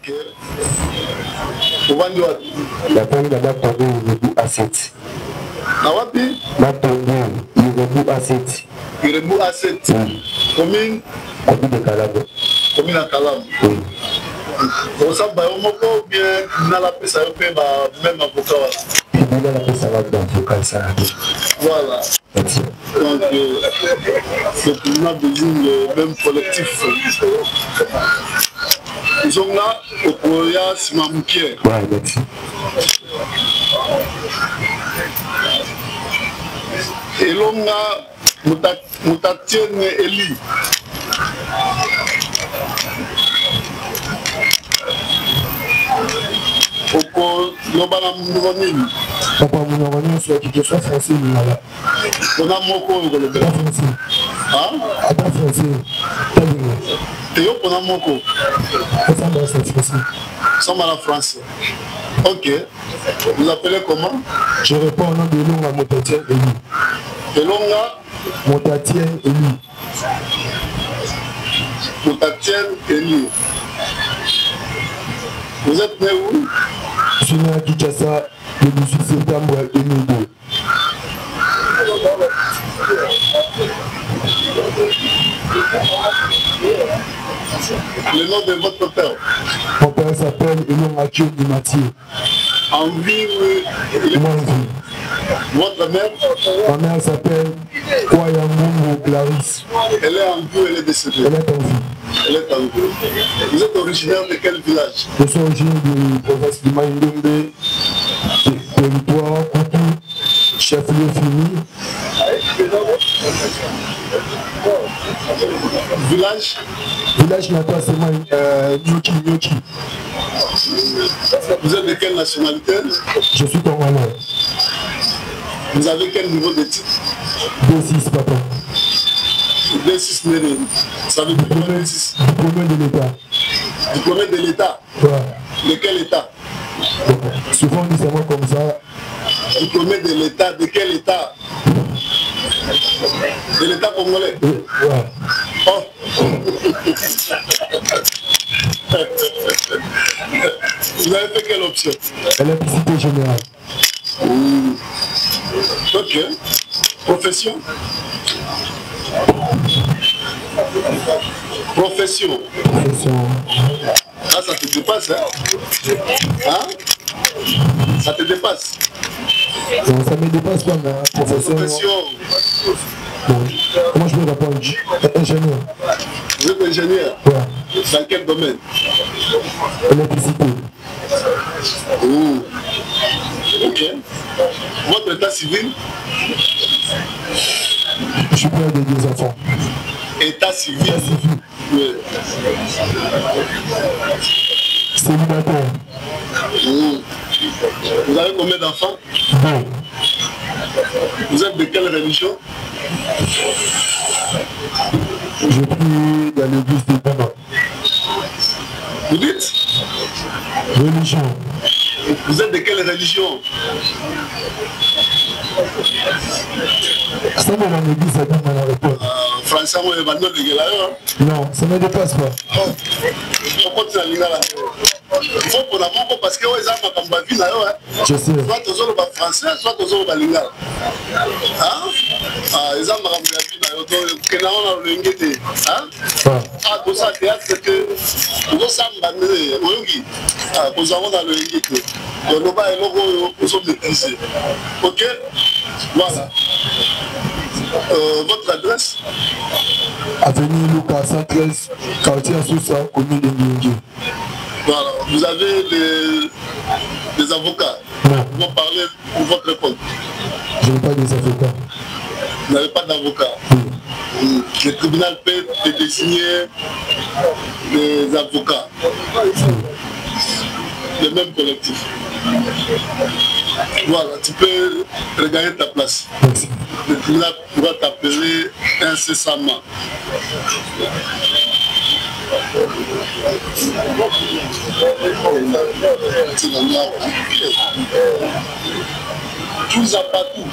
Ok. Uvandi wapi? Natangi na Batongo Irebu A7. Na wapi? Batongo Irebu A7. Irebu A7. Commune? Commune de Kalabo. Commune à Kalabo. Oui. Vous savez, ou bien dans la pesa même avocat. Dans la pesa d'avocat, ça. Voilà. Donc, on a besoin de même collectif. Ils sont là au Koya Simamoukier. Oui, merci. Et l'homme a Moutatienne Eli. Oko Lobana Mounoni. Papa Mounoni, c'est qui soit français. On a Moko le pas français. Hein? Pas français. Et on a Moko. Ça va, c'est français. Ça va la France. Ok. Vous appelez comment? Je réponds au nom de Elonga Motatien Eli. Elonga Motatien Eli. Motatien Eli. Vous êtes né où? Je suis né à Kinshasa le 18 septembre 2002. Le nom de votre père? Mon père s'appelle Elonga Dimatier. En vie, Moi en vie. Votre mère? Ma mère s'appelle Kwayangungu Clarisse. Elle est en vie, elle est décédée. Elle est en vie. Elle est en vie. Vous êtes originaire de quel village? Je suis originaire du province de Maïndombe, territoire, Koutou, chef-lieu fini. Village? Village natal, c'est Nyoki. Vous êtes de quelle nationalité? Je suis congolais. Vous avez quel niveau de titre? D6, papa. D6 Néré. Ça veut dire combien de 6? Diplômé de l'État. Diplômé de l'État? Ouais. De quel État? Souvent on dit c'est moi comme ça. Diplômé de l'État, de quel État? De l'État congolais? Ouais. Oh. Vous avez fait quelle option? Électricité générale. Ok. Profession? Profession. Ah, ça te dépasse, hein? Hein? Ça te dépasse? Non, ça me dépasse pas, mais profession. Bon. Comment je peux répondre? Ingénieur. Vous êtes ingénieur? Ouais. Dans quel domaine? Électricité. Ok. Votre état civil? Je suis père de 2 enfants. État civil? État civil. Oui. Célibataire. Vous avez combien d'enfants? Bon. Vous êtes de quelle religion? Je prie dans l'église de Bama. Vous dites? Religion. Vous êtes de quelle religion? Ça va dans l'église, ça donne ma réponse. Français, moi, je vais vous non, ça ne me dépasse pas. Pourquoi tu as lingala? Il faut pour la manque parce que les gens m'ont pas vu là. Je sais. Soit tous les français, soit tous les lingala. Hein? Ah, les gens m'ont pas vu là. Que là on a le ngete. Hein? Ah, tout ça théâtre que tout ça m'bandé. Oyongi. Ah, pour ça on a le ngete. Le loba et logo nous sommes détruits. Ok? Voilà. Votre adresse? Avenue Lucas 113, quartier Sousa, commune de Nyongi. Voilà. Vous avez des avocats? Non. Vous parlez pour votre compte? Je n'ai pas des avocats. Vous n'avez pas d'avocat? Oui. Le tribunal peut te désigner des avocats. Oui. Le même collectif. Voilà, tu peux regagner ta place. Merci. Le tribunal pourra t'appeler incessamment. Tous à partout.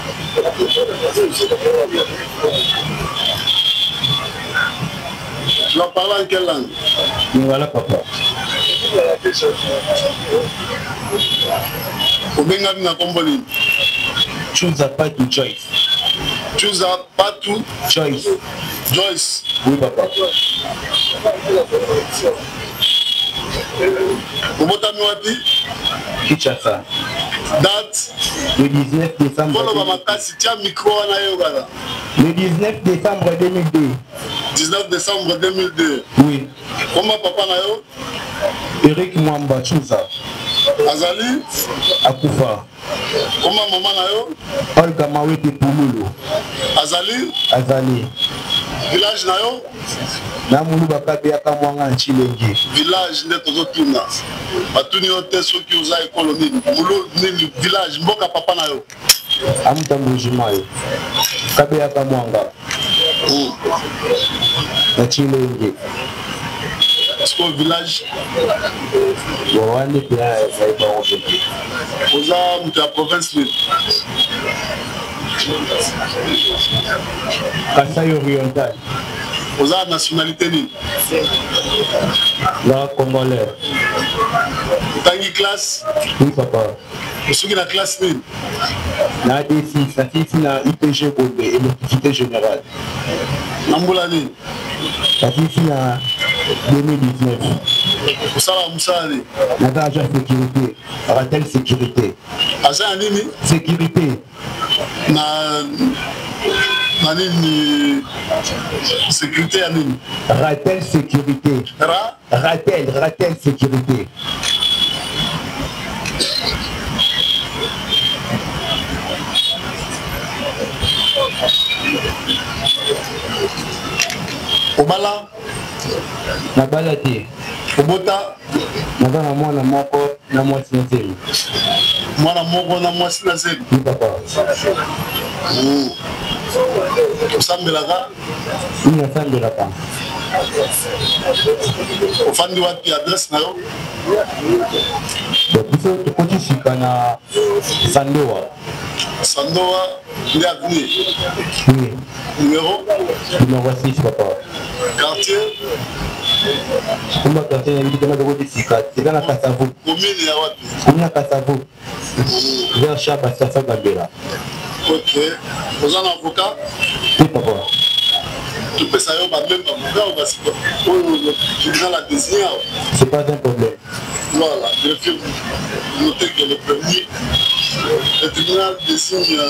Tu vas parler en quelle langue? Voilà, papa. Obengami na komboli. Choose a part to choice. Choose a part to choice. Joyce. Oui, papa. Obotami wapi? Kinshasa. Date. Le 19 décembre. Le 19 décembre 2002. 19 décembre 2002. Oui. Comment papa na yo? Eric Mwamba Chouza. Azali? Akufa. Comment maman na yo? Olga Mawete Pululu. Azali? Azali. Village na yo? Namulu bakabe akamwanga nchilengi. Village nde tozotuna. Batuni yo te soki uza ekolo nini. Mulu nini village mboka papa na yo. Amutambo jimayo. Kabe akamwanga. Na chilengi. Est-ce qu'au village? Wawande pia saiba wopeke. Uza mtu ya province nini? Kasai oriental. Uza nationalité nini? La congolais. Tangi classe? Oui papa. Usuki na classe nini? Na D6, na sisi na IPG Bobe, électricité générale. Nambula nini? Na sisi na 2019. Usala musali. Na agent sécurité, Ratel sécurité. Agent nini? Sécurité. Na nini? Sécurité ya nini? Ratel sécurité. Ratel sécurité. Obala? Nabala te. Obota? Naza na mwana moko na mwasi na zemi. Mwana moko na mwasi na zemi? Oui papa. Osambelaka? Oui nasambelaka. Ofandi wapi adresse na yo? Biso tokoti sika na Sandoa. Sandoa nde avenue? Oui. Numéro 6 papa. Quartier? Kumba quartier na bidi kama tokoti sika. Sika na Kasavu. Commune ya wapi? Commune ya Kasavu. Vers Chaba Sasa Gambela. Ok. Oza na avocat? Oui papa. Tu peux savoir même avocat ou parce que tu dois la désigner. C'est pas un problème. Voilà, je vais noter que le premier, le tribunal désigne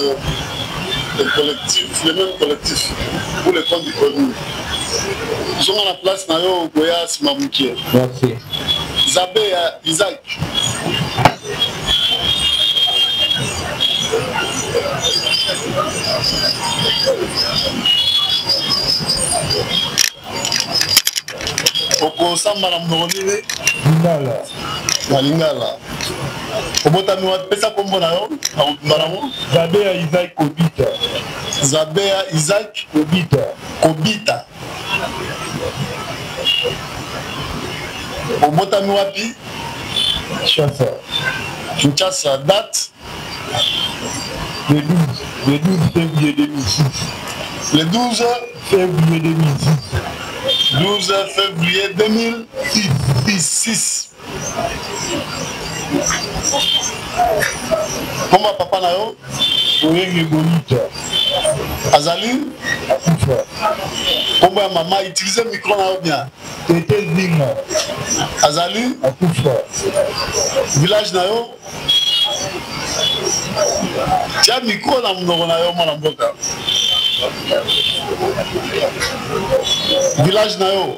les collectifs, les mêmes collectifs pour les comptes du commune. Nous sommes à la place Nayo Goya Simamoukie. Merci. Zabé Isaac. Oko samba na mnoni Lingala. Na Lingala. Obotami wa pesa kombo na yo na mbanamo. Zabea Isaac Kobita. Zabea Isaac Kobita. Obotami wapi? Kinshasa. Date? Le 12 février 2006. Le 12 février 2006. 12 février 2006. Comment papa na yo? Oyenge Bonita. Azali? Akufa. Comment ya maman utilise micro na yo bien? Tete Zinga. Azali? Akufa. Village na yo? Tia micro na mnoko na yo mwana mboka. Village na yo?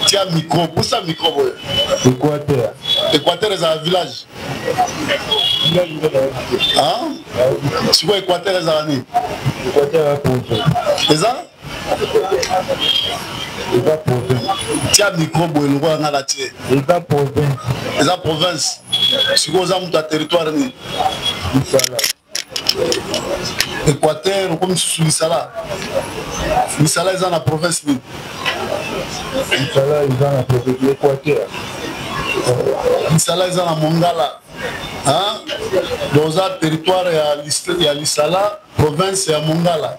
Tia micro, poussa micro boy. Équateur. Équateur est un village. Hein? C'est quoi Équateur est un année? Équateur est pour c'est ça? Tia micro boy, le roi n'a la tienne. C'est province. C'est la province. C'est quoi ça territoire? Équateur, comme sous l'Issala. L'Issala est dans la province. L'Issala est dans la province de l'Équateur. L'Issala est dans la Mongala. Hein? Dans un territoire, il y a l'Issala, province et à Mongala.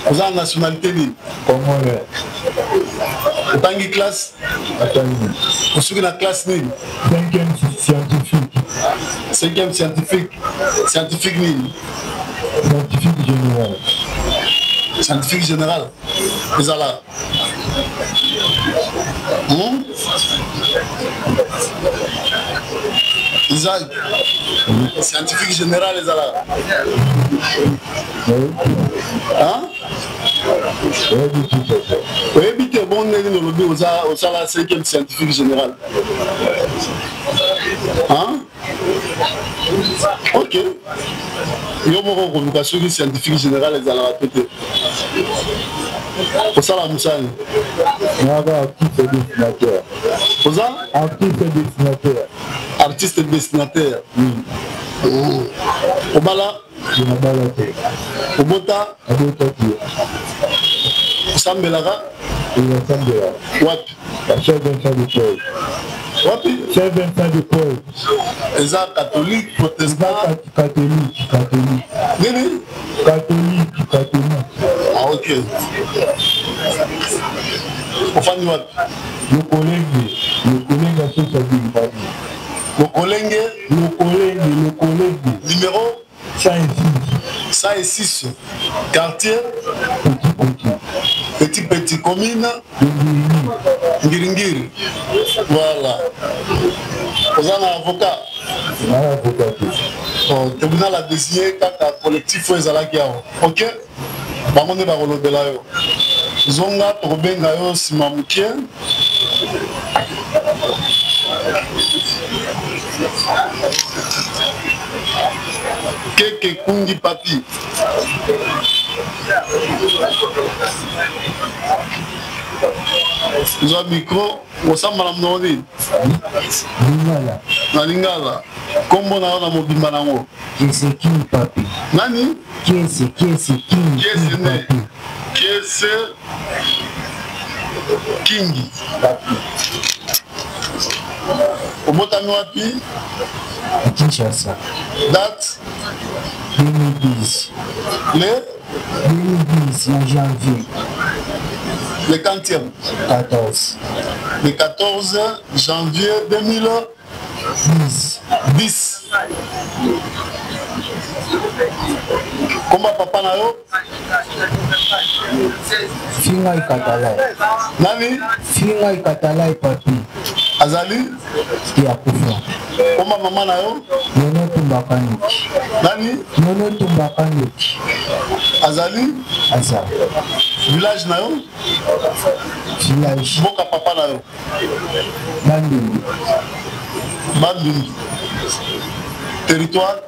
Vous avez la nationalité libre. Congolais. Otangi classe. Osuki na classe nini? 5e scientifique. 5e scientifique. Scientifique nini? Scientifique général. Scientifique général. Ezala. Isaac. Scientifique général ezala. Hein? Oui, bien, bon, on a la 5e scientifique général. Hein? Ok. Il y a une communication scientifique générale et à la tête. Pour ça, la moussane. Artiste et dessinateur. Pour ça? Artiste et dessinateur. Artiste et dessinateur. Au bala? Au bota? Au sambelara? Wapi? Chef Vincent de Paul. Wapi? Chef Vincent de Paul. Eza catholique, protestant? Catholique. Nini? Catholique. Ah, ok. Ofani wapi? Le collègue a fait sa vie. Le collègue? Numéro? 106. Quartier? Petit. Commune? Ngiringiri. Voilà. Vous avez un avocat? Bon, le tribunal a désigné quand un collectif est là. Ok? On est dans le là. Zonga, Tobenga, Simamukien. Keke Kungi Papi. Nous avons un micro, on s'en va dans le Lingala. Comment on a mobile manango? Qui c'est qui papi? Nani? Qui c'est papi? Qui c'est Kingi? Au Botano Api? Kinshasa. Date? 2010. Le 2010, en janvier. Le 40e? 14. Le 14 janvier 2010. Comment papa na yo? Finga ikatalai. Nani? Finga ikatalai papi. Azali? Ya kufa. Comment maman na yo? Nono Tumbakaniki. Nani? Nono Tumbakaniki. Azali? Asa. Village na yo? Village. Boka papa na yo? Bandundu. Territoire?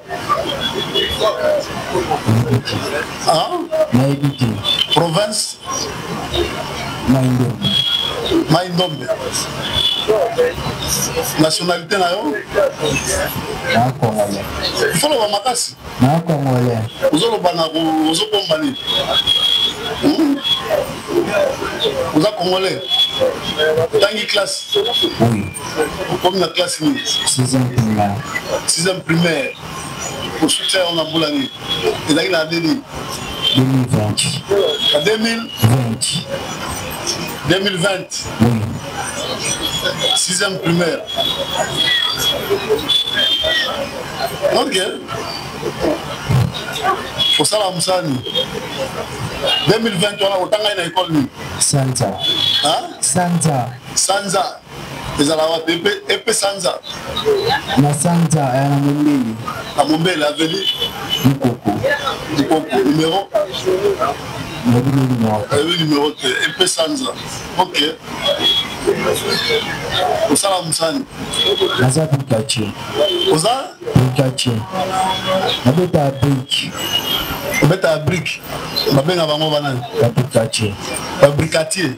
Hein? Naibiti. Province? Maïndombe. Nationalité na yo? Na Congolais. Il faut le makasi. Na Congolais. Ozoloba na ozomba ni. Vous êtes Congolais? Tangi classe? Oui. Comme la classe ni? 6e primaire. 6e primaire. Pour soutien on a boulani. Et là il a dit 2020. 2020. Oui. 6e primaire. Ok. Pour ça la Moussani. 2020 on a autant à l'école ni. Sanza. Hein? Sanza. Les Alawa épée Sanza. Na Sanza à Mombele. À Mombele avenue. Dikoko. Numéro. Numéro épée Sanza. Ok. Pour ça la Moussani. Naza Pikachu. Pour ça? Pikachu. Nabeta brick. Nabeta brick. Mabenga bango banani. Pikachu. Fabricatier.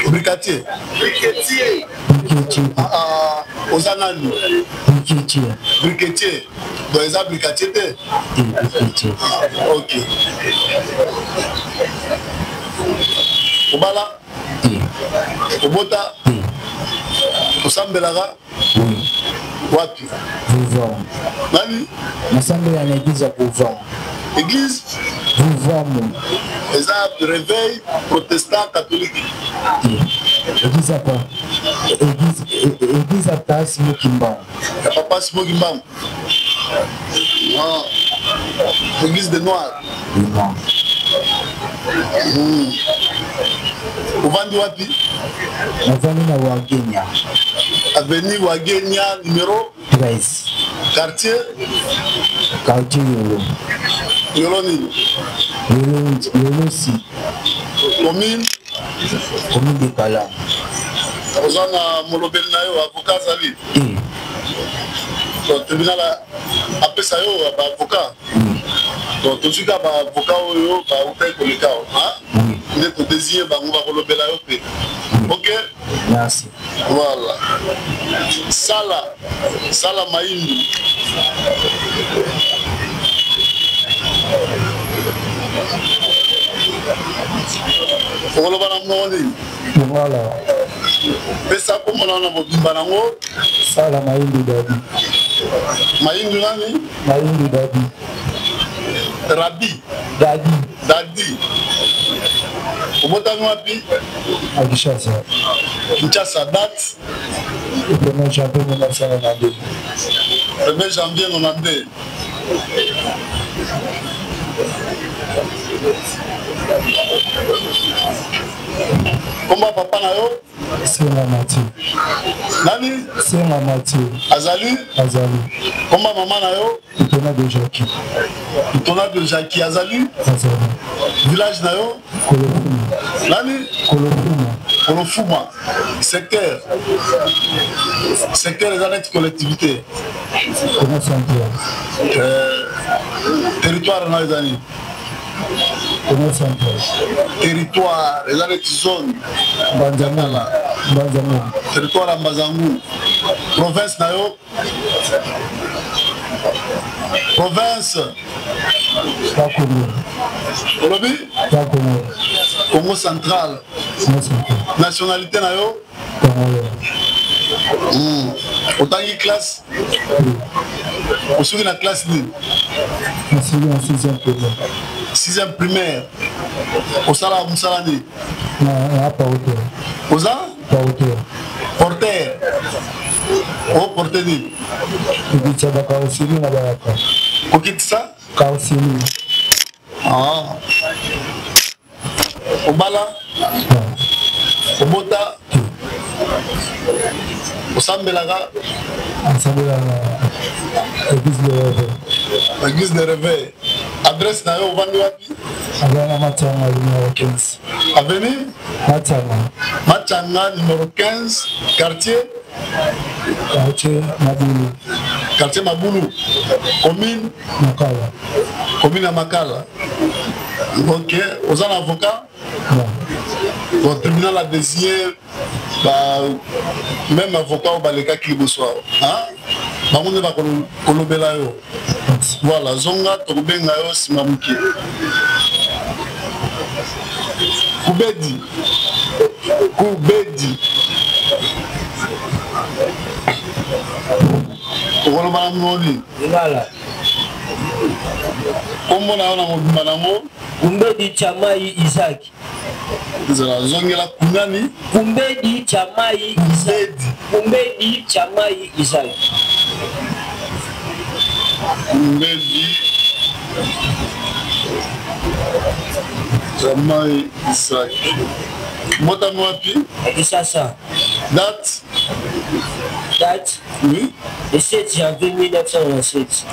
Bricatier. Ozanani. Bricatier. Donc ils ont bricatier. Ok. Obala. Obota. Osambelara. Wapi. Vouvam. Nani? Ensemble à l'église à Vouvam. Église? Vouvam. Ils ont réveil protestant catholique. Église à quoi? Église à Papa Simon Kimba. Papa Simon Kimba. Non. Église des Noirs. Non. Vous vendez wapi? On va aller à Wagenia. Avenue Wagenia numéro 13. Quartier Yolo. Yolo nini? Yolo si. Commune de Kala. Vous avez molobel na yo avocat Zali. Le tribunal a appelé ça avocat. Donc tout de suite avocat oyo ba utai koleka hein? Vous êtes désigné ba on va molobela yo pe. OK? Merci. Voilà. Sala Maïndi. Voilà. Mais ça comme on a Banango. Sala Maïndi Dadi. Maïndi nani? Maïndi Dadi. Rabi. Dadi. Obotano api? À Kinshasa. Kinshasa date? Le 1er janvier 1992. Le 1er janvier 1992. Comment papa na yo? Senga Mathieu. Nani? Senga Mathieu. Azali? Comment maman na yo? Itona de Jackie. Itona de Jackie. Azali? Village na yo? Kolofuma. Nani? Kolofuma. Secteur les annettes collectivité. Comment central? Territoire na ezali. Comment central? Territoire les annettes zone. Banzamala. Territoire à Mbazangu. Province na yo? Province. Olobi? Congo central. Nationalité na yo? Autant classe? Au la classe ni? En 6e primaire. 6e primaire. Au Sala Moussalani? Non, pas hauteur. Oza? Pas hauteur. Porter. Oh, porter ni? Ibitsa ba Kaosili na Baraka. Okit ça? Kaosili. Ah. Obala? Obota? Osambelaga? Osambelaga. Église de réveil. Adresse na yo vandi wapi? Avenue Matanga numéro 15. Avenue? Matanga numéro 15. Quartier Maboulou. Quartier Maboulou. Commune Makala. Commune à Makala. Ok. Vous avez un avocat? Non. Bon, tribunal a désigné même avocat au Baleka qui le soit. Hein? Bangonde va kolobela yo. Voilà, zonga tobenga yo simamuki. Kubedi. Okoloba moni. Voilà. Kombo na ona mobimba nango? Kumbedi Chamai Isaac. Zala zongela kunani? Kumbedi Chamai Isaac. Kumbedi Chamai Isaac. Kumbedi Chamai Isaac. Mota mwapi? Kinshasa. Date? Oui. Le 7 janvier 1997.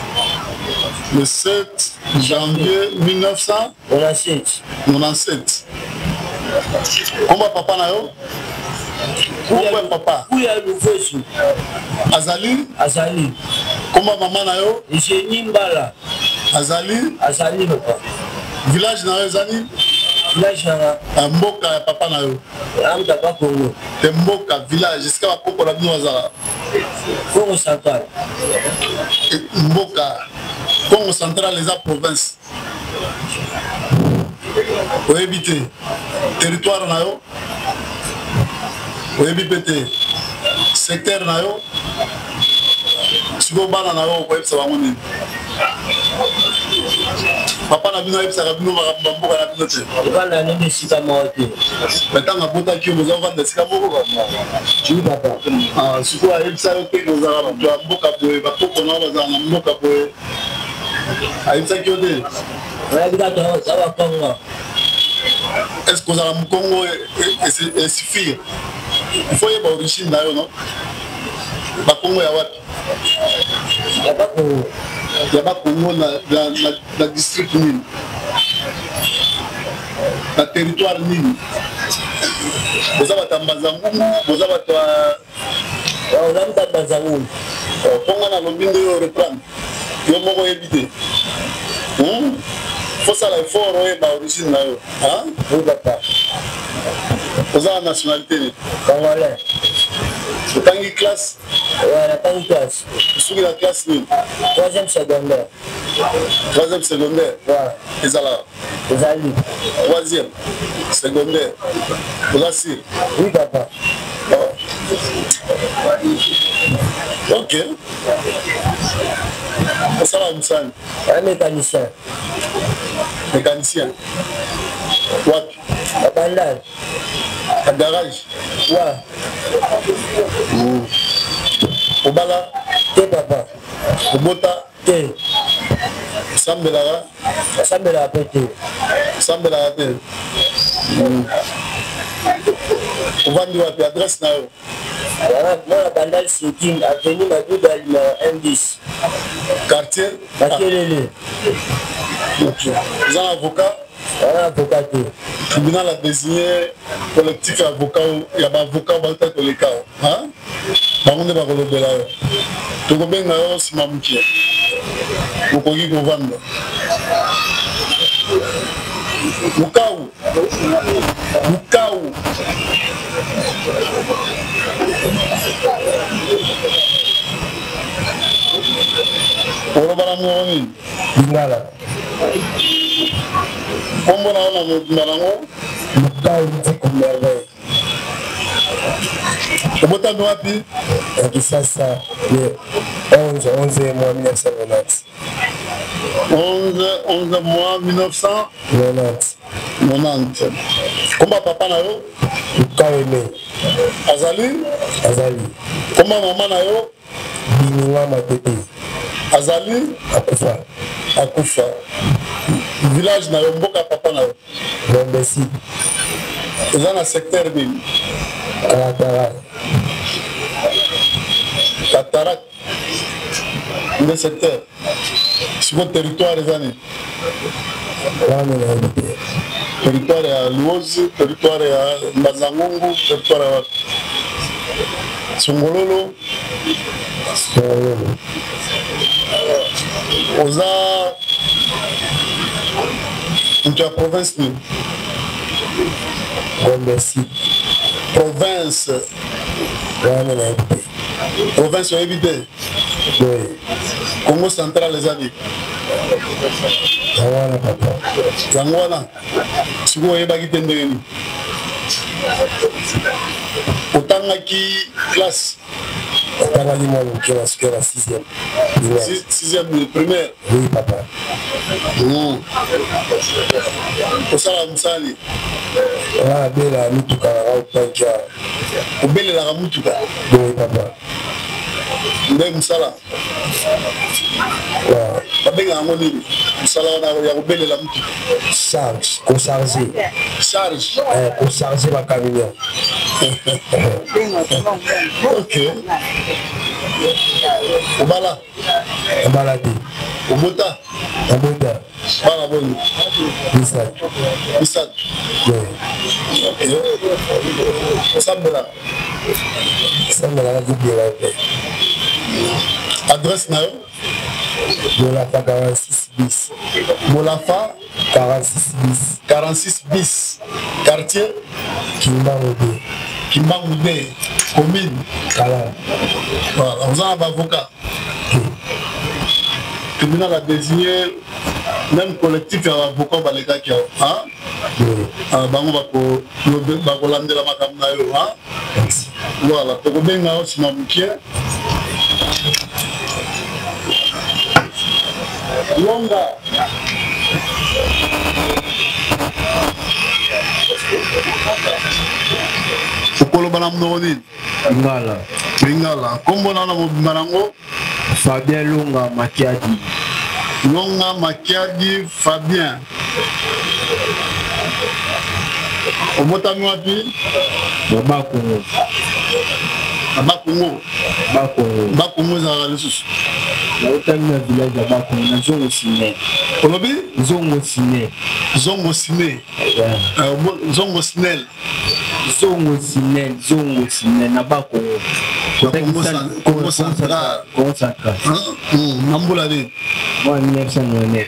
Le 7 janvier 1997. Comment papa na yo? Comment papa? Où est le nouveau? Azali? Comment maman na yo? Eugénie Mbala. Azali papa. Village na yo Azali? Village na Mboka ya papa na yo. Papa Congo. Te Mboka village est-ce que va pokola bino azala? Congo central. Mboka Congo central les province. Oebité territoire na yo? Oebité secteur na yo? Siko bana na yo ko epsa bango nini? Papa n'a besoin de ça, il n'a pas besoin de ça. Il va l'année de Sikamorte. Maintenant, on a besoin de vous avoir des Sikamoro. Tu papa. Ah, si vous avez ça, vous avez un boka pour vous, parce qu'on a un boka pour vous. Aïe, ça qui est dit. Ça va Congo. Est-ce que vous avez un Congo et suffit? Il faut y avoir origine d'ailleurs, non? Le Congo est à Watt. Il n'y a pas Congo. Il n'y a pas Congo dans le district Nîmes. Dans le territoire Nîmes. Vous avez un Bazangou, vous avez un Bazangou. Congo dans le bin de reprendre. Il y a beaucoup éviter. Il faut ça, il faut avoir l'origine d'ailleurs. Oui, papa. Vous avez la nationalité. Congolais. Vous avez une classe? Oui, on a une classe. Vous avez la classe Nîmes. 3e secondaire. 3e secondaire. Voilà. Et ça là. Vous allez. 3e secondaire. Vous avez. Oui, papa. Ok. Ça va, Moussane? Un mécanicien. Mécanicien. What? Un bandage. Un garage. Ouais. Au bala. T'es papa. Au bota. T'es. Sambelara. Sambela pété. Sambelara te. Au vendu à l'adresse na yo. Moi, la bandage c'est une avenue Madouba M10. Quartier. Makelele. Vous avez un avocat. On a un avocat. Le tribunal a désigné collectif avocat. Il y a un avocat qui est le cas. On est dans le cas. Tu peux bien aller si ma mouille. Vous pouvez vous vendre. Mukaou. Mukaou. Olo bala mwoni. Bingala. Kombo na ona mbalango. Mukaou ndiko merveille. Obota ndo wapi? Kisasa le 11 mois 1990. 11 mois 1990. Comment papa na yo? Mukaou Azali? Azali. Comment maman na yo? Bininga Matete. Azali? Akufa. Akufa. Village na yo, mboka papa na yo? Bombesi. Eza na secteur nini? Karatara. Katarak. Le secteur. Sur votre territoire eza nini? Territoire ya Luozi, territoire ya Mbazangungu, territoire ya Songololo. Oza mtu ya province ni Bombesi. Province. Province ya évité. Congo central les amis. Awana papa. Yangoana. Siku oyebaki te ndenge nini. Otangaki classe. Otangaki mwa moke na suki na 6e. 6e primaire. Oui papa. Osala mosali. Wana bela mituka na otankia. Obelelaka mutuka. Oui papa. Nde mosala. Babengaka yango nini? Mosala wana ya kobelela mutuka. Charge. Kocharge. Charge. Kocharge bakamion. Ok. Obala. Obala te. Obota. Obota. Bana boni. Bisat. Bisat. Oui. Ok. Sambela. Sambela la kubira pe. Adresse na yo? Molafa 46 bis. Molafa 46 bis. 46 bis. Quartier Kimbangu B. Kimbangu B. Commune Kala. Voilà, vous avez un avocat. Le tribunal a désigné même collectif d'avocats baléka qui a. Bango bako landela makambo na yo. Voilà, to kobenga aussi na mukie. Longa. okoloba na mnoko nini Lingala Lingala kombo na mobimba nango Fabien Longa Makiadi Longa Makiadi Fabien omotami wapi Bakongo Bakongo Bakongo ezalaka lisusu naotami na village ya Bakongo na Zongo Sine olobi Zongo Sine Zongo Sine Zongo Snel Zongo Sine na Bakongo Congo Central Nambola de 1999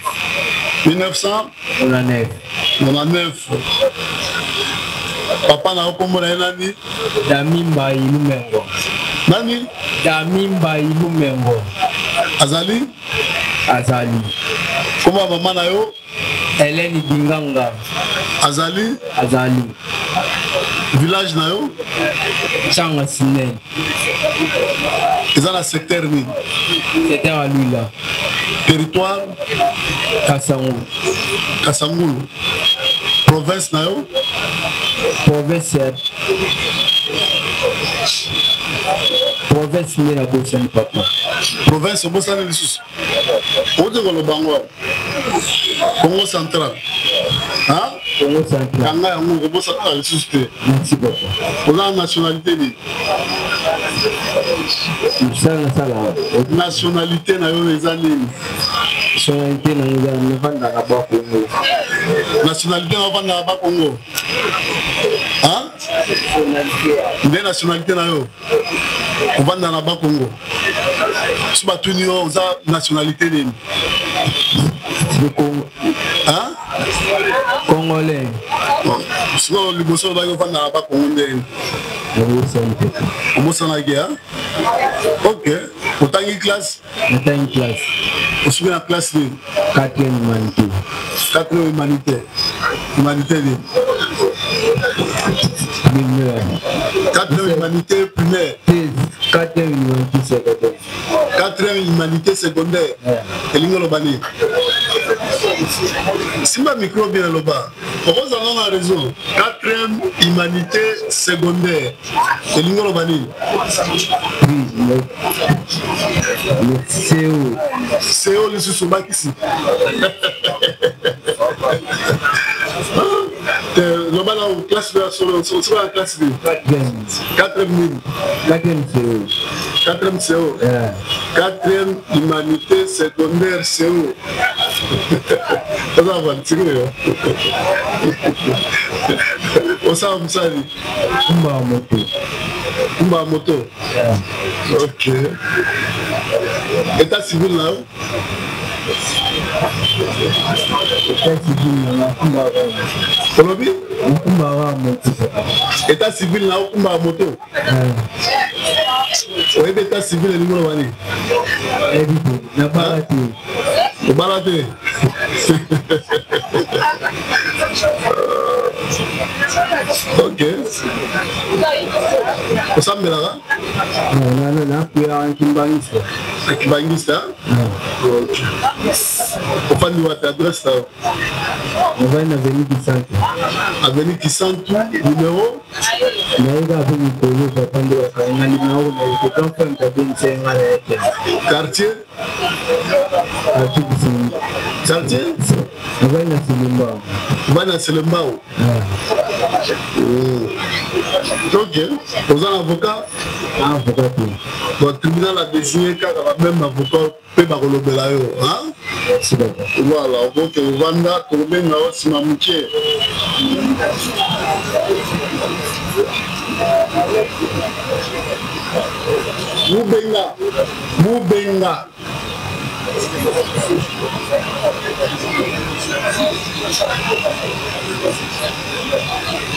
1999 papa na okombo na nani Damimba Ilumengo nani Damimba Ilumengo azali kombo mama na yo Hélène Binganga azali village na yo Changa Sine eza na secteur nini secteur Alula territoire Kasangulu province na yo province nde na bosani papa province obosani lisusu ode kolobango Congo Central kanga yango obosana lisusu te merci papa oza nationalité nini nationalité na yo eza nini nationalité na yo navandaka Bakongo nationalité navandaka Bakongo nde nationalité na yo ovanda na Bakongo so batuni yo oza nationalité nini Congolais siko liboso obaki ovanda na Bakongo ndeni obosanaki ok otangi classe osuki na classe nini 4e humanité nini 4e humanité primaire 4e humanité secondaire elingi oloba nini simba micro bien aloba okozanga na réseau 4e humanité secondaire elingi oloba nini CO lisusu obakisi loba na classe de la solo soka na classe de 4e CO 4e humanité secondaire CO oza avantir yo osala mosali kumba moto ok état civil na yo olobi état civil na yo kumba moto oyebi état civil elingi oloba nini obala te ok osambelaka akibangisa ofandi wate adresse na yo aveni Kisantu numéro quartier Vana Selembao. Ok, vous avez un avocat? Un avocat. Le tribunal a désigné qu'un même avocat peut pas le belayo. Voilà, donc Vanda, Tourbe, Nao, Simamouké. Moubenga.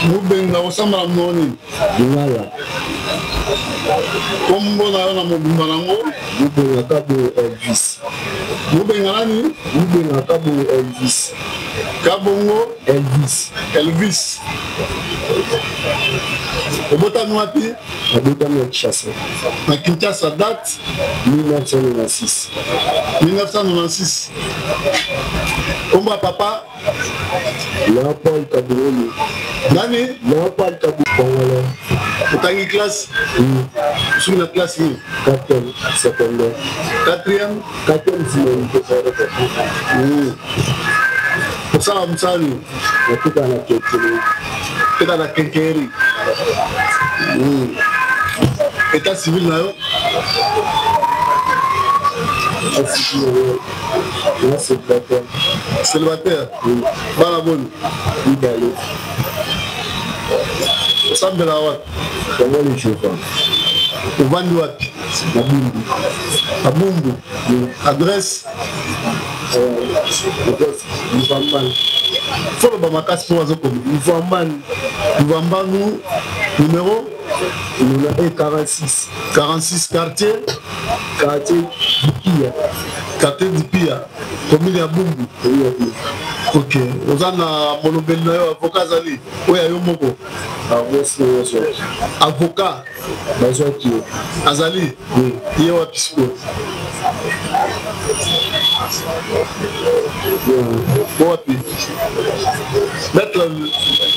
Moubenga osambala moni ngala kombo na yo na mobimba nango Moubenga Kabo Elvis. Moubenga nani? Moubenga Kabo Elvis. Kabongo Elvis. Obotami wapi? Obotami na Kinshasa. Na Kinshasa, date 1996. 1996. Kombo papa? Léopold Kaboulou. Nani? Léopold Kaboulou. Otangi classe? Sur la classe, oui. 4e secondaire. 4e? 4e finalité. Pour ça, on s'en est. Tout à la quincaillerie. Tout à la quincaillerie. État civil, là? Célibataire. Célibataire? Oui. Dans la bonne? Oui, d'ailleurs. Ça me la watt. Comment les chauffeurs? Au Vandi watt. À Bumbu. Adresse? Nivambani. Faut le bamakas pour les autres. Nivambani. Nivambani. Numéro? Numéro 46. 46 quartier? Quartier Dipia. Quartier Dipia. Commune à Bumbu. Ok. Vous avez un monobel avocat Zali. Oui, il y a un mot. Avocat. Azali. Oui. Il y a un pisco.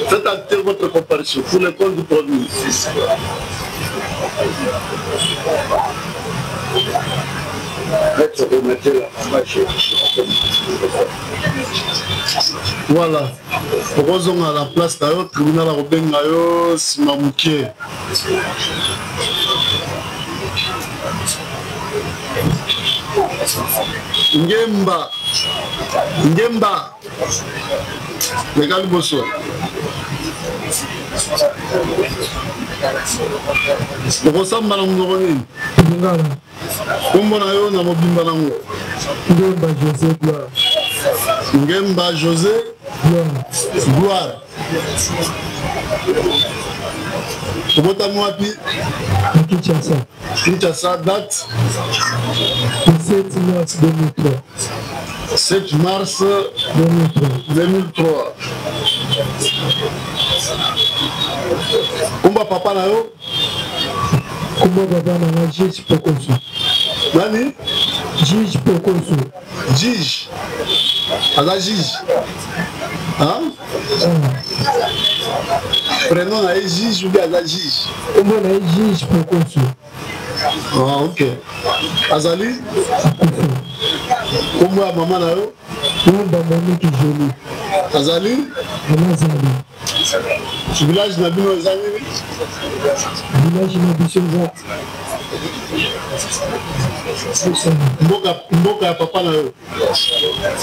Faites acter votre comparaison pour le compte du produit. Voilà. Heureusement à la place d'ailleurs, tribunal à Robengayo, Simamouké. Ngemba. Ngemba. Legal Bosso. Okosamba na munoko nini? Ngala. Kombo na yo na mobimba nango. Ngemba José Gloire. Ngemba José Gloire. Obotami wapi? Kinshasa. Kinshasa, date? 7 mars 2003. 7 mars 2003. Kumba papa na yo? Kumba papa na nga Juge Pokoso. Nani? Juge Pokoso. Juge. Ala Juge. Hein? Prénom na ye Juge ou bien Ala Juge? Kumba na ye Juge Pokoso. Ah, ok. Azali? Kumba maman na yo? Kumba Monique Jolie. Azali? Azali. Village na bino ezali? Village na biso za. Mboka ya papa na yo?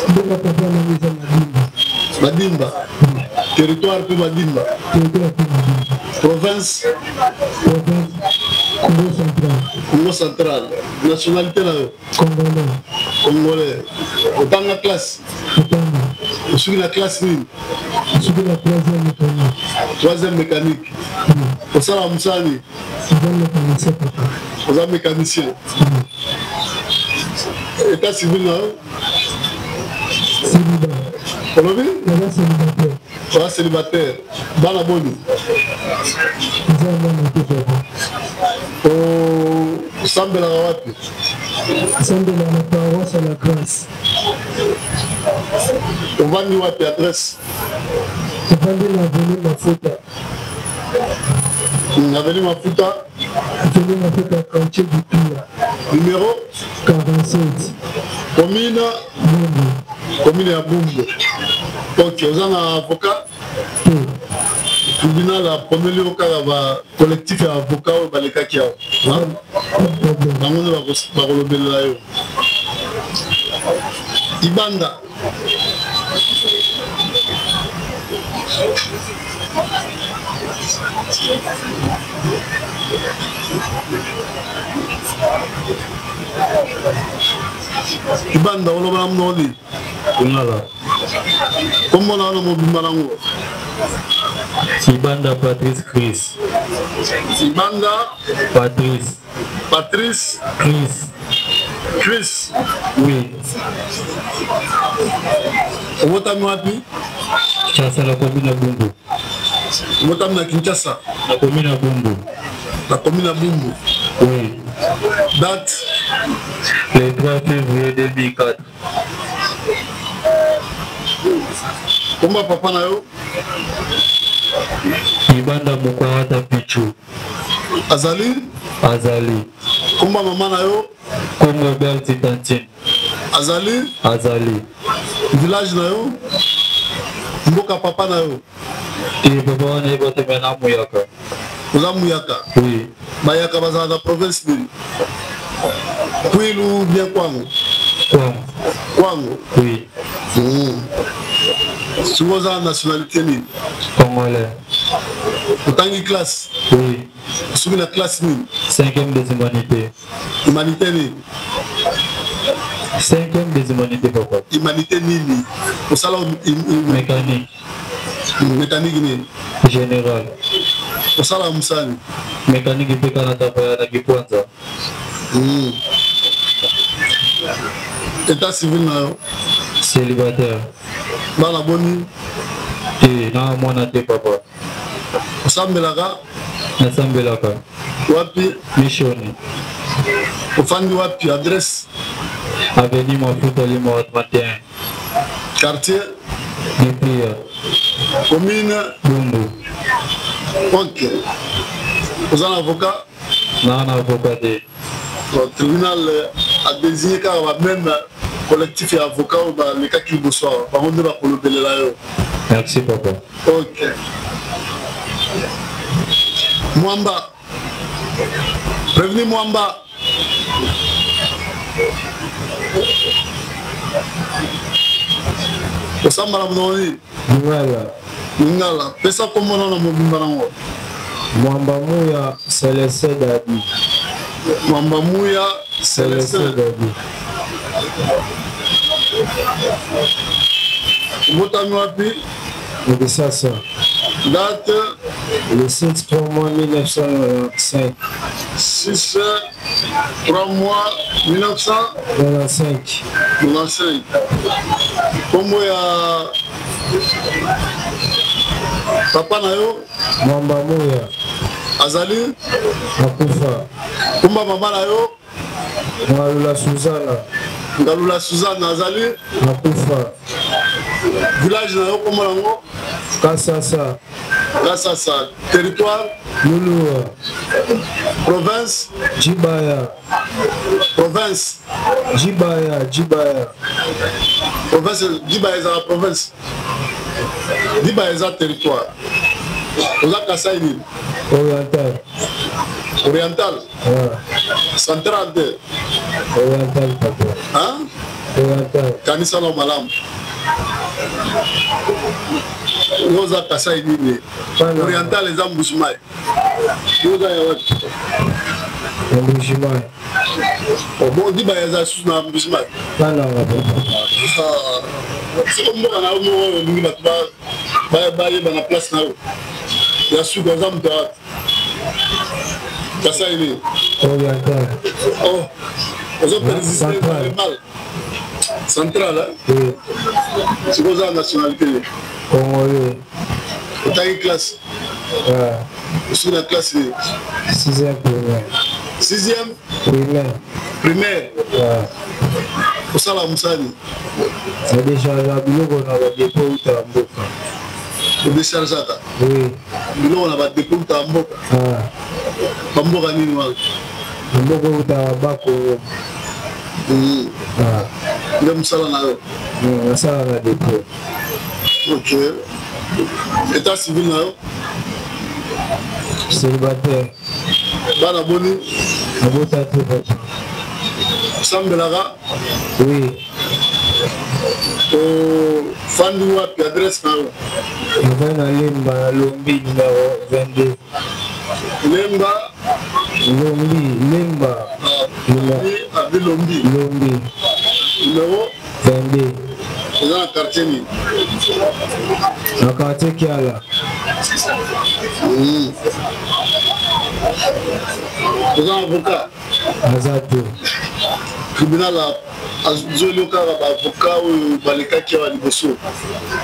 Mboka papa na yo za Madimba. Madimba? Territoire pe Madimba? Territoire pe Madimba. Province? Province Congo Central. Congo Central. Nationalité na yo? Congolais. Congolais. Otanga classe? Otanga. Osuki na classe nini? Osuki na 3e mécanique. 3e mécanique. Osala musani? Oza mécanicien papa. Oza mécanicien. État civil na yo? Célibat. Olobi? Oza célibataire. Oza célibataire. Bana boni? Oza mwana te papa. Osambelaka wapi? Osambelaka na paroisse à la grâce. Ovandi wapi adresse? Ovandi na avenue Mafuta. Avenue Mafuta? Avenue Mafuta, quartier du Pia. Numéro? 47. Commune? Bumbu. Commune ya Bumbu. Ok, oza na avocat? Tribunal a premier lieu kaka ba collectif ya avocat oyo balekaki awa. Bango nde bakolobelela yo. Ibanda. Ibanda oloba na mnoli. Ngala. Kombo na wana mobimba nango? Ibanda Patrice Chris. Ibanda Patrice. Patrice Chris. Chris. Oui. Obotami wapi? Kinshasa la commune ya Bumbu. Obotami na Kinshasa? La commune ya Bumbu. La commune ya Bumbu. Oui. Date? Le 3 février 2004. Comment papa na yo? Ibanda Mukwata Pichu. Azali? Azali. Comment maman na yo? Congo Berti Tantine. Azali? Azali. Village na yo? Mboka papa na yo? Et papa on est boté maintenant Mouyaka. Oza Mouyaka? Oui. Bayaka baza na province ni. Kwilu bien Kwango? Kwango. Kwango? Oui. Souvent la nationalité ni? Congolais. Autant classe? Oui. Sur la classe ni? 5e des humanités. Humanité ni? 5e des humanités papa. Humanité ni ni? Au salon mécanique. Mécanique ni? Général. Au salon Moussani? Mécanique et Canada na Gipwanza. État civil na yo? Célibataire. Bana boni? Et na mwana te papa. Osambelaka? Nasambelaka. Wapi? Missioni. Ofandi wapi? Adresse? Avenue Mafuta Limo 31. Quartier? Gipia. Commune? Bumbu. Ok. Vous avez un avocat? Non, un avocat. Le tribunal a désigné car même collectif et avocat ou les cas qui vous soient. Par contre, va pour le belé là. Merci papa. Ok. Mwamba. Prévenez Mwamba. Osamba la mnoni. Ngala. Ngala. Pesa comment on a mobimba nango. Mwamba Mouya Célestin Dadi. Mwamba Mouya Célestin Dadi. Motami wapi? Mbisasa. Date? Le 6 3 mois 1995. 6 3 mois 1995. 95. Kombo ya papa na yo? Mwamba Mouya. Azali? Akufa. Kumba mama na yo? Ngalula Suzana. Ngalula Suzana Azali? Akufa. Village na yo kombo nango? Kasasa. Kasasa. Territoire? Lulua. Province? Jibaya. Province? Jibaya. Jibaya. Province, Jibaya est la province. Jibaya est un territoire. Vous avez Kassai Oriental. Oriental? Central de? Oriental papa. Hein? Oriental. Kanisa no malam. Vous avez Kassai Oriental les embouchements. Vous avez Embouchement. bon, Jibaya est un sous-embouchement. Non, non, papa. C'est comme moi, on a la place. Il y a sous des hommes de Kassaï. Oriental. Oh, vous avez résisté mal. Central, Oui. c'est quoi la nationalité? Congolais. Vous avez une classe? Ouais. Sur la classe 6e primaire. 6e Primaire. primaire. Pour ça, la Moussani. C'est déjà la biloko na ba dépôt uta mboka. Vous déchargez ça? Oui. On a des dépôts à Mboka. Mboka ni noir. Mboka uta bako. Nde Moussala na yo? Moussala na dépôt. Ok. État civil na yo? Célibataire. Bana boni? Abota te papa. Sambelaka? Oui. Fandi wapi adresse na yo? Mvana Lemba na Lombi numéro 22. Lemba? Lemba. Lombi. Lombi. Numéro? 22. Dans le quartier ni? Na quartier Kiala. Vous êtes avocat? Azato. Tribunal a zolo kaka ba avocat ou baleka ki wa liboso.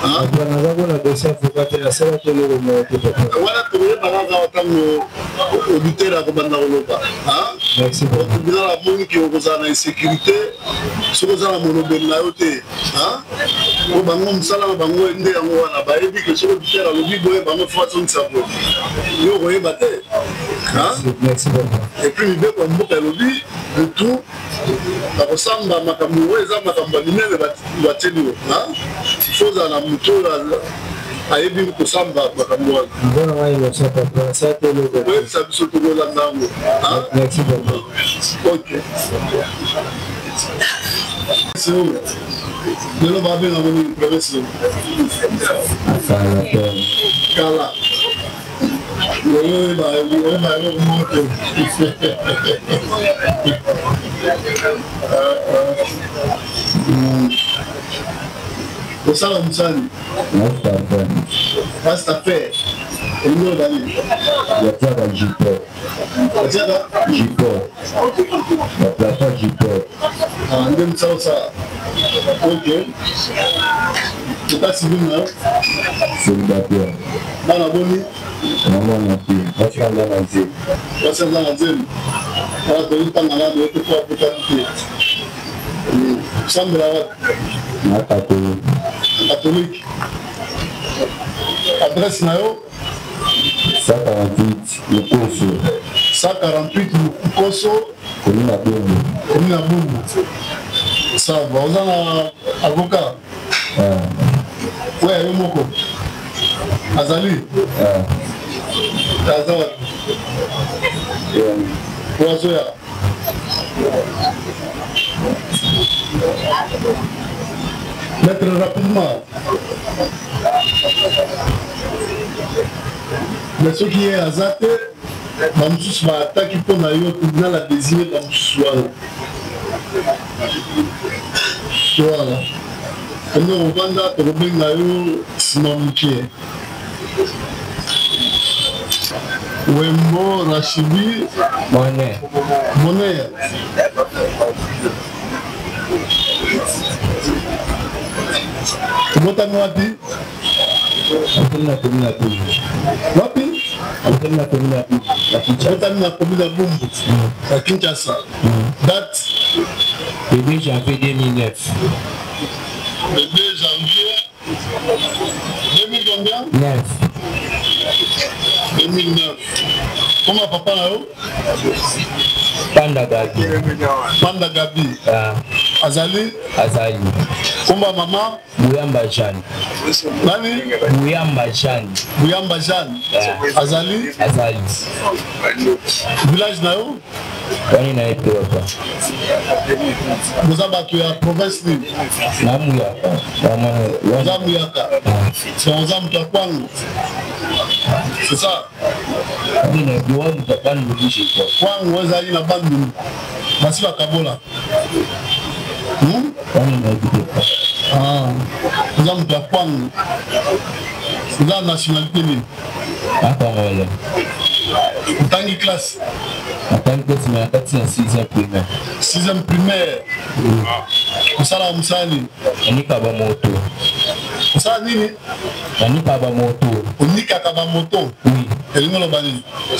Apa naza kona dossier avocat te na sala te loko mo te papa. Wala to ye ba ga watango auditeur ko banda koloba. Merci beaucoup. Tribunal a moni ki ko za na insécurité. Soko za na monobel na yo te. po bango mosala na bango nde yango wana bayebi ke soki bitere alobi boye bango fo azongisa boye yo koyeba te epuis mibeko ya mboka elobi butu bakosamba makambo oyo eza makambo ya minene batieli yo ifo ozala na motu oyo ayebi kosamba makambo wana oyebisa biso tokolanda yango ok lelo babenga ngo nini province kala osala mosani pastafer elingo dani yatiaka jipo baplafon jipo nde mosala osala ok eta civil na yo célibataire bana boni namona te basianga na nzela basianga na nzela wana tolitanga nano ete po aputani te osambela wapi na catholique adresse na yo 148 Lukoso 148 Lukoso commune ya Bumbu sava oza na avocat oyo yo moko azali aza wapi po azoya mettre rapidement mais soki ye aza te bamosusu baataki mpo na yo tribunal adésigné bamosusu wana voilà ende kovanda tokobenga yo sinamike Wembo Rashidi Monet Botani wapi? Wapi? Botani na komuna Bumbu à Kinshasa. Date le 2 janvier 2009. Le 2 janvier 2000 combien? 9. 2009. Comment papa là haut? Panda Gabi. Panda Gabi. Azali. Comment maman? Bouyamba Jeanne. Nani? Bouyamba Jeanne. Bouyamba Jeanne. Azali. Village là haut? Kani na epe papa. Vous avez battu la province ni? Namuyaka. Namuyaka. C'est un homme qui a quoi? C'est ça. Il y a deux hommes qui ont pas de chez toi. Quoi, on va aller là-bas, nous. Voici la Kabola. Ah, vous avez la quoi? Vous avez la nationalité. Ah, Cameroun. Vous avez une classe? Attends, c'est ma 6e primaire. 6e primaire. Vous avez la Moussani. On est pas à moto. Vous avez nini? On est pas à moto. On est pas à moto. Oui. Et nous le bani. On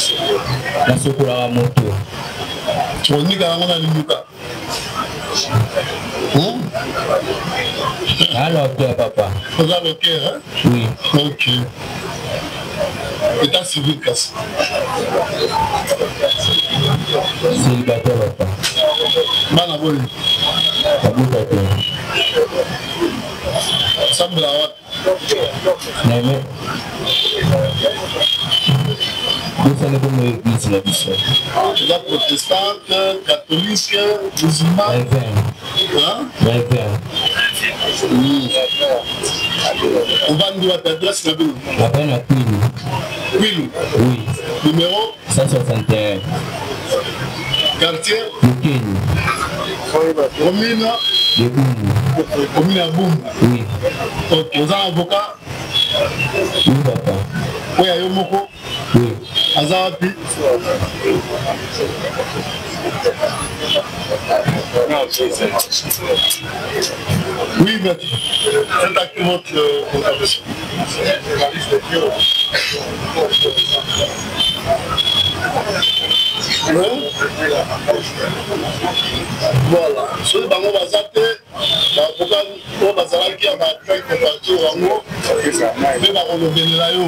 est pas à moto. On est pas à moto. Alors, papa. Vous avez le cœur, hein? Oui. Ok. État civil, casse. Célibataire, papa. Manaboli. Aboubacar. Sambla wat. Némé. Vous savez comment l'église la mission. La protestante, catholique, musulman. Hein? On va nous appeler adresse la ville. La peine à Queen. Queen. Oui. Numéro 161. Quartier. Lukeni. Commune. De Bumbu. Commune à Bumbu. Oui. Ok. Vous avez un avocat? Oui, papa. Oui, à Yomoko. Oui. Azawapi. Oui, maître. C'est à qui votre contribution. Voilà. Ceux qui ont été avocat oyo bazalaki ya batraite partout yango mpe bakolobelela yo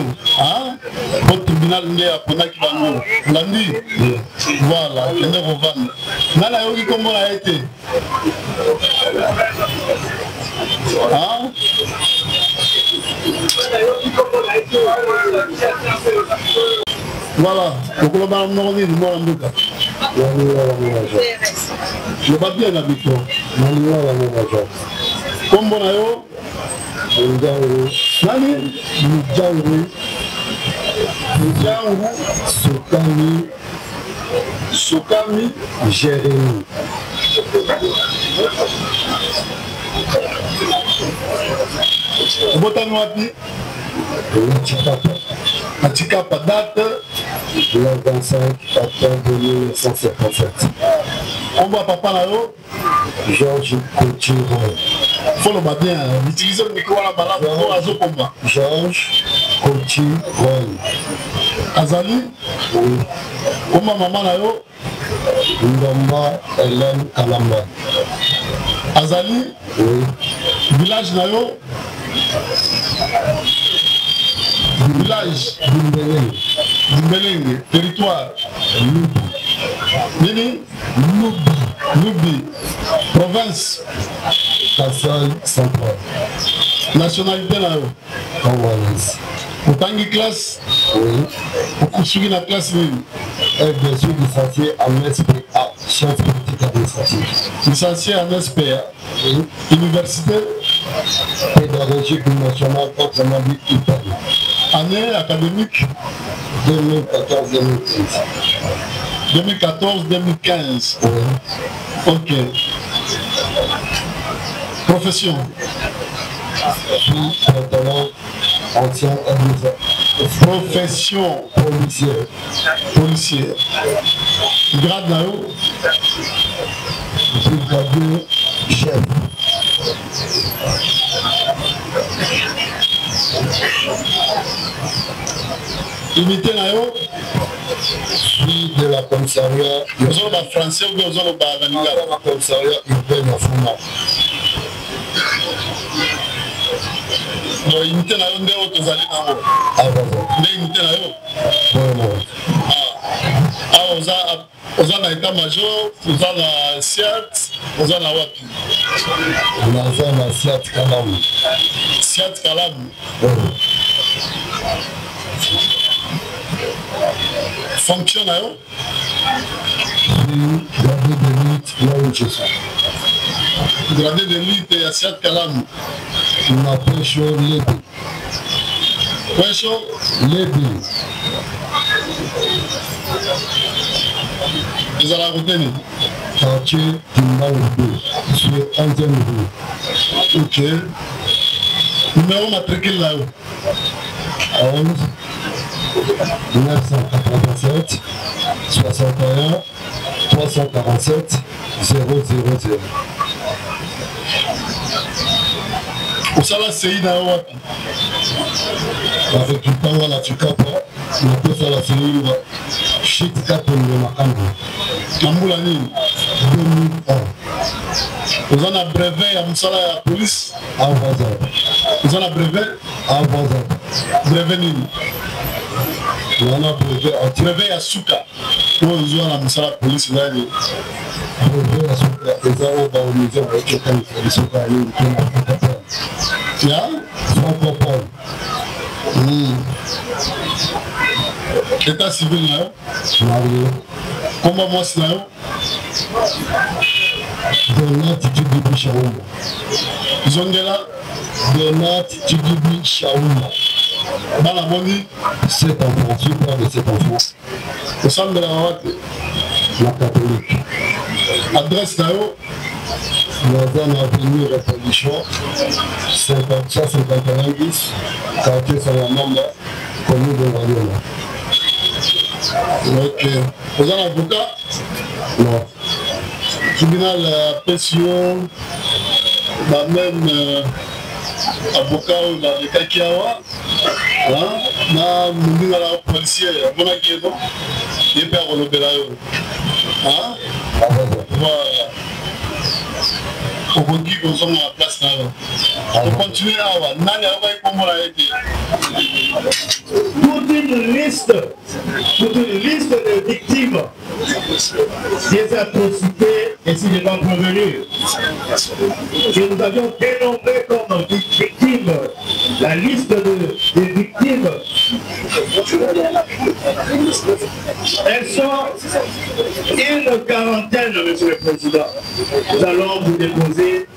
po tribunal nde aponaki bango olandi voilà kende kovanda nga nayoki kombo na ye te voilà okoloba na monoko nini mwana mboka loba bien na micro kombo na yo nani Mujangu Sokami Jérémy. Botani wapi? Achikapa date le 25 octobre 1957. On voit papa là-haut Georges Couture. Faut le battre bien, utiliser le micro à la balade pour la combat. Georges Couture. Azali? Oui. Comment maman là-haut? Ndamba Hélène Kalamba. Azali? Oui. Village là-haut? Village Dumbelenge, territoire Nini Nubi, province Kassai Central. Nationalité là congolaise. Autant classe? Oui. Pour suivre la classe nini? Bien sûr, licencié en SPA, chef politique administratif. Licencié en SPA. Oui. Université pédagogique nationale autrement dit Italie. Année académique 2014-2015. Oui. Ok. Profession. Je suis ancien administrateur. Profession policière. Grade là-haut. Brigadier chef. Unité là-haut. Suis de la commissariat. Vous avez le français ou vous avez le commissariat urbain à Fuma. Unité là-haut, vous avez le unité là-haut. Vous avez l'état-major, vous avez la SIAT, vous avez la WAPI. Vous avez la SIAT Kalam. SIAT Kalam. Fonction là-haut? Gradé d'élite, là où je suis. Gradé d'élite et SIAT Kalam. On m'appelle chaud Lébi. Quoi chaud? Lébi. Vous allez la retenir. Quartier Timbaoubé, sur 11e rue. Ok. Numéro matricule là-haut? 11 987 61 347 000. Où ça va, c'est dans la avec le temps, là, tu capes. On appelle ça la cellule. Shit cap de Makambo. Kamboulani 2001. Vous en avez brevet à Moussala à la police? À Ouazan. Vous en avez brevet? À Ouazan. Brevet Nini? On a brevet à Souka. Vous en avez Moussala à la police? Brevet à Souka. Les armes dans le musée de Tchokan, les Souka, les francophones. État civil là, marié. Comment moi c'est là? Donat Tchidibi Chaouma. Ils ont dit là? Donat Tchidibi Chaouma. Dans la monnaie? 7 enfants, tu parles de 7 enfants. Au centre de la Haute, la catholique. Adresse là-haut? Dans un avenue Révolution, 151 10, quartier Salamamba, commune de Valiola. Ok. Vous avez un avocat? Non. Tribunal pression, même avocat ou l'avocat qui a na mundu la policier, bon qui non, il perd le belayo. Voilà. okoki kozonga na place na yo okontinue awa nani ayokai kombola ete toute une liste de victimes des atrocités incidemment prévenues que nous avions dénommées comme victimes. La liste des victimes, elles sont une quarantaine, Monsieur le Président. Nous allons vous déposer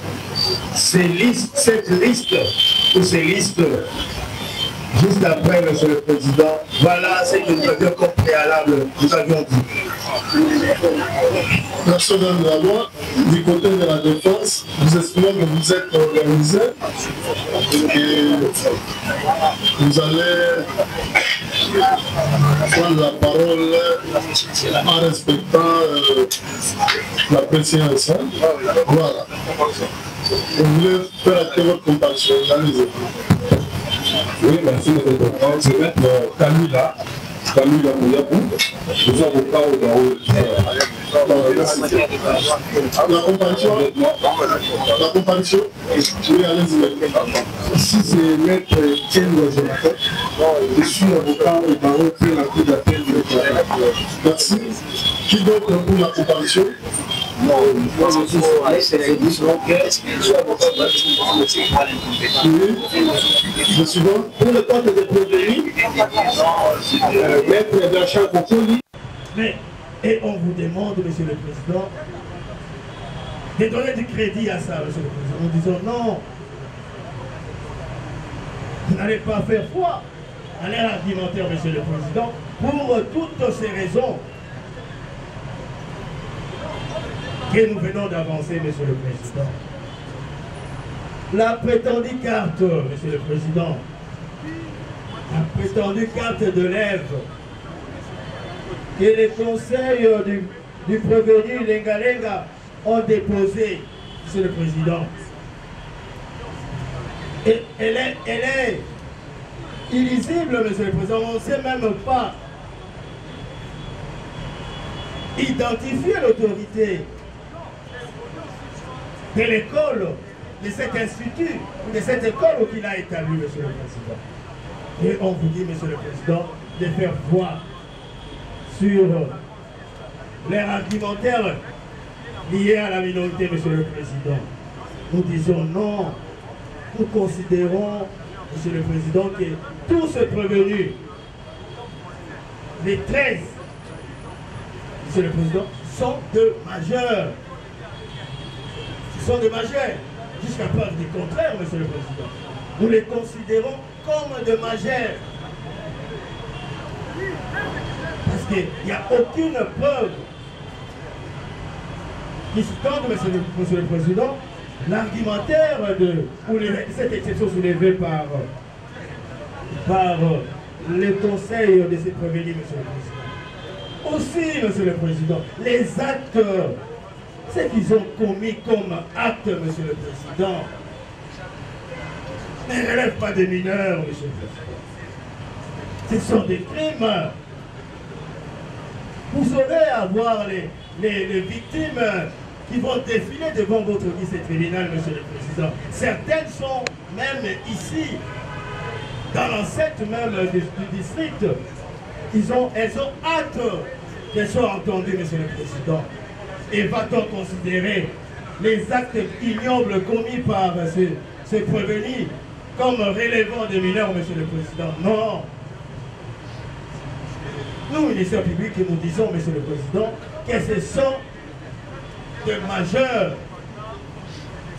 cette liste ou ces listes juste après, Monsieur le Président. Voilà ce que nous avions comme préalable, nous avions dit. Merci de la loi. Du côté de la défense, nous espérons que vous êtes organisés et vous allez prendre la parole en respectant la présidence. Voilà. Vous voulez faire acter votre compassion. Allez-y. Oui, merci de votre temps. Je vais mettre Camilla Mouyabou. Nous sommes au cas où la compassion. Oui, allez-y. Ici, c'est maître Etienne Jonathan. Je suis avocat au barreau de la cour d'appel de l'État. Merci. Qui d'autre pour la compassion? Le suivant. Pour le compte de Prévenu, maître Blanchard Bokoli. Mais, et on vous demande, Monsieur le Président, de donner du crédit à ça, Monsieur le Président, en disant non, vous n'allez pas faire foi à l'air argumentaire, Monsieur le Président, pour toutes ces raisons que nous venons d'avancer, Monsieur le Président. La prétendue carte, Monsieur le Président, la prétendue carte de lèvres que les conseils du prévenu Lenga ont déposé, Monsieur le Président. Et elle est illisible, Monsieur le Président. On ne sait même pas identifier l'autorité de l'école, de cet institut, de cette école qu'il a établi, Monsieur le Président. Et on vous dit, Monsieur le Président, de faire foi sur les argumentaires liés à la minorité, Monsieur le Président. Nous disons non. Nous considérons, Monsieur le Président, que tous ces prévenus, les 13, Monsieur le Président, sont de majeurs. Ils sont des majeurs. Jusqu'à preuve du contraire, Monsieur le Président. Nous les considérons comme de majeurs. Parce qu'il n'y a aucune preuve qui sustente, Monsieur le Président, l'argumentaire ou cette exception soulevée par les conseils de ces prévenus, Monsieur le Président. Aussi, Monsieur le Président, les actes, ce qu'ils ont commis comme actes, Monsieur le Président, ne relèvent pas des mineurs, Monsieur le Président. Ce sont des crimes. Vous saurez avoir les victimes qui vont défiler devant votre lycée tribunal, Monsieur le Président. Certaines sont même ici, dans l'enceinte même du district. Elles ont hâte qu'elles soient entendues, Monsieur le Président. Et va-t-on considérer les actes ignobles commis par ces prévenus comme relevant des mineurs, Monsieur le Président? Non. Nous, ministère public, nous disons, Monsieur le Président, que ce sont des majeurs.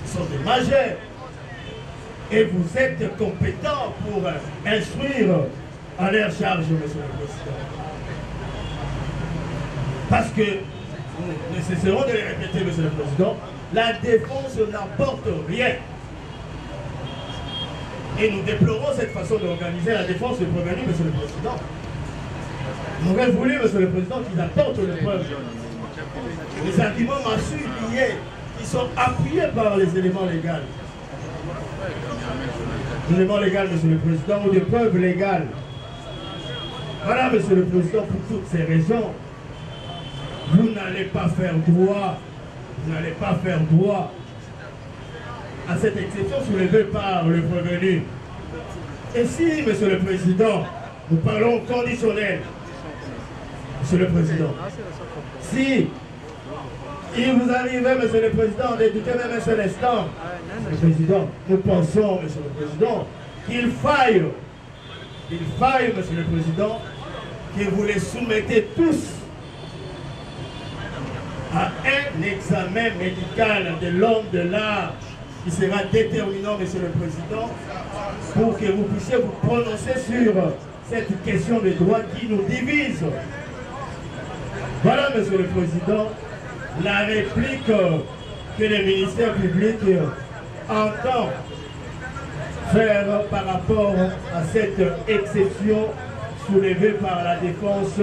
Ce sont des majeurs. Et vous êtes compétents pour instruire à leur charge, Monsieur le Président. Parce que, nous cesserons de les répéter, Monsieur le Président, la défense n'apporte rien. Et nous déplorons cette façon d'organiser la défense du prévenu, Monsieur le Président. On aurait voulu, Monsieur le Président, qu'ils apportent les preuves. Les arguments massifs liés, qui sont appuyés par les éléments légaux. Les éléments légaux, Monsieur le Président, ou des preuves légales. Voilà, Monsieur le Président, pour toutes ces raisons, vous n'allez pas faire droit, vous n'allez pas faire droit à cette exception soulevée par le prévenu. Et si, Monsieur le Président, nous parlons conditionnel, Monsieur le Président, si il vous arrivait, Monsieur le Président, d'éduquer même un seul instant, Monsieur le Président, nous pensons, Monsieur le Président, qu'il faille, Monsieur le Président, que vous les soumettez tous à un examen médical de l'homme de l'art qui sera déterminant, Monsieur le Président, pour que vous puissiez vous prononcer sur cette question de droit qui nous divise. Voilà, Monsieur le Président, la réplique que le ministère public entend faire par rapport à cette exception soulevée par la défense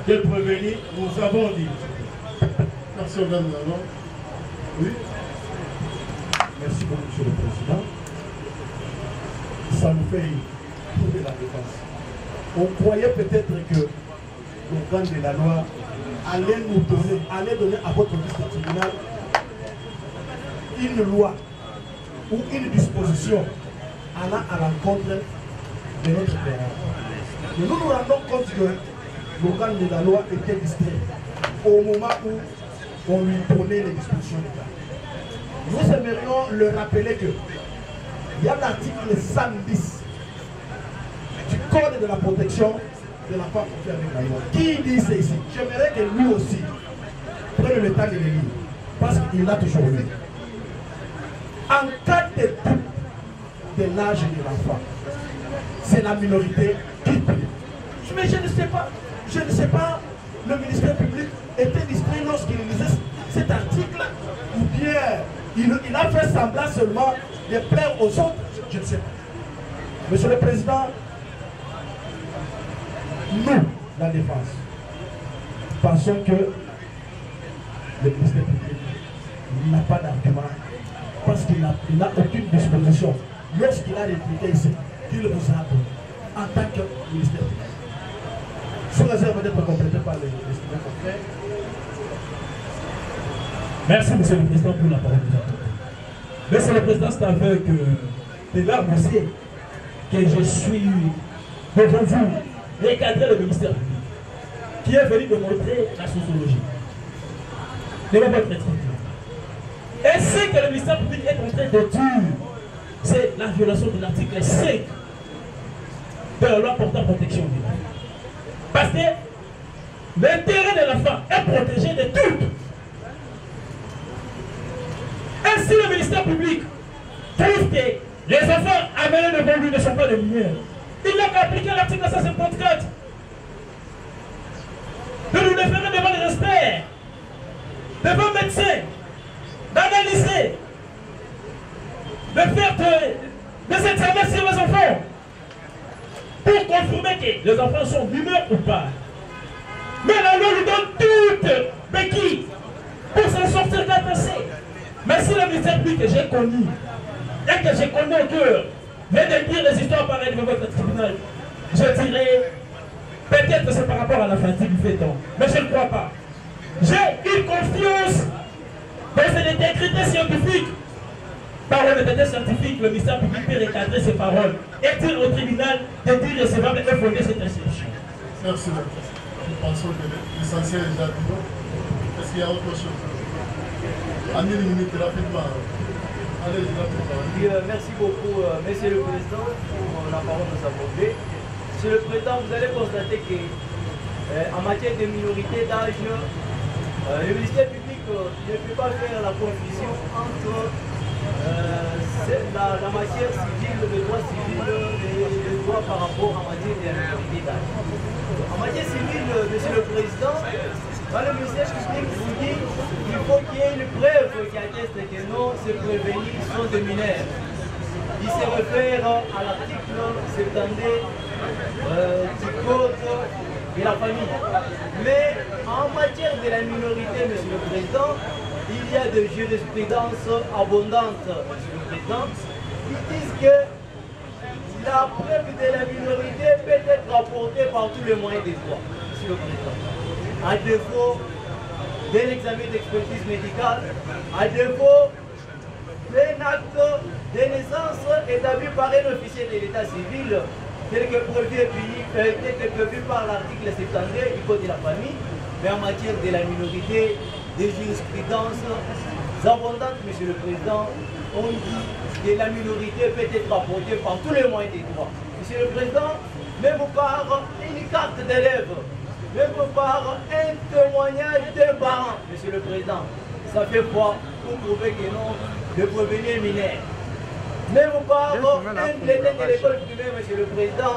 de prévenus, nous avons dit. Merci, madame. Oui. Merci beaucoup, Monsieur le Président. Ça nous fait trouver la défense. On croyait peut-être que l'organe de la loi allait donner à votre vice-tribunal une loi ou une disposition allant à l'encontre de notre pays. Mais nous nous rendons compte que l'organe de la loi était distrait au moment où on lui donnait les dispositions de l'État. Nous aimerions le rappeler que il y a l'article 110 du Code de la protection de l'enfant confié avec la loi qui dit ceci. J'aimerais que lui aussi prenne le temps de le lire parce qu'il l'a toujours lu. En cas de doute de l'âge de l'enfant, c'est la minorité qui prie. Mais je ne sais pas, le ministère public était distrait lorsqu'il lisait cet article ou bien il a fait semblant seulement de plaire aux autres, je ne sais pas. Monsieur le Président, nous, la défense, pensons que le ministère public n'a pas d'argument parce qu'il n'a aucune disposition. Lorsqu'il a répliqué ici, qu'il vous a donné en tant que ministère public. Sous réserve d'être complété par les estimés confrères. Merci, Monsieur le Président, pour la parole. Monsieur le Président, c'est avec des larmes aussi que je suis devant vous, recadrer le ministère public, qui est venu me montrer la sociologie de votre activité. Et ce que le ministère public est en train de dire, c'est la violation de l'article 5 de la loi portant protection des enfants. Parce que l'intérêt de l'enfant est protégé de tout. Et si le ministère public trouve que les enfants amenés devant lui ne sont pas des mineurs, il n'a qu'à appliquer l'article 154 de nous déférer devant les experts, devant les médecins, d'analyser, de faire des examens sur les enfants pour confirmer que les enfants sont mineurs ou pas. Mais la loi lui donne toute béquille pour s'en sortir d'APC. Mais si le ministère public que j'ai connu et que j'ai connu au cœur vient de dire les histoires pareilles devant votre tribunal, je dirais peut-être que c'est par rapport à la fatigue du feuilleton. Mais je ne crois pas. J'ai une confiance dans ces intégrité scientifique. Par l'honnêteté scientifique, le ministère public peut recadrer ses paroles et dire au tribunal de dire recevable et fonder cette institution. Merci, docteur. Nous pensons que l'essentiel est déjà dit. Est-ce qu'il y a autre chose? En une minute, rapidement. Allez, rapidement. Merci beaucoup, Monsieur le Président, pour la parole de sa volonté. Monsieur le Président, vous allez constater qu'en matière de minorité d'âge, le ministère public ne peut pas faire la confusion entre la matière civile, le droit civil et le droit par rapport à matière de minorité d'âge. En matière civile, Monsieur le Président, dans le ministère public vous dit qu'il faut qu'il y ait une preuve qui atteste que non, ces prévenus sont des mineurs. Il se réfère à l'article 72 du Code de la famille. Mais en matière de la minorité, Monsieur le Président, il y a des jurisprudences abondantes, Monsieur le Président, qui disent que la preuve de la minorité peut être apportée par tous les moyens des droits, Monsieur le Président. À défaut d'un examen d'expertise médicale, à défaut un acte de naissance établi par un officier de l'état civil, tel que prévu par l'article 72 du Code de la famille, mais en matière de la minorité, des jurisprudences abondantes, Monsieur le Président, on dit que la minorité peut être apportée par tous les moyens des droits. Monsieur le Président, même par une carte d'élève, même par un témoignage d'un parent, Monsieur le Président, ça fait quoi pour prouver que non, le prévenu est mineur. Même par un bulletin de l'école primaire, Monsieur le Président,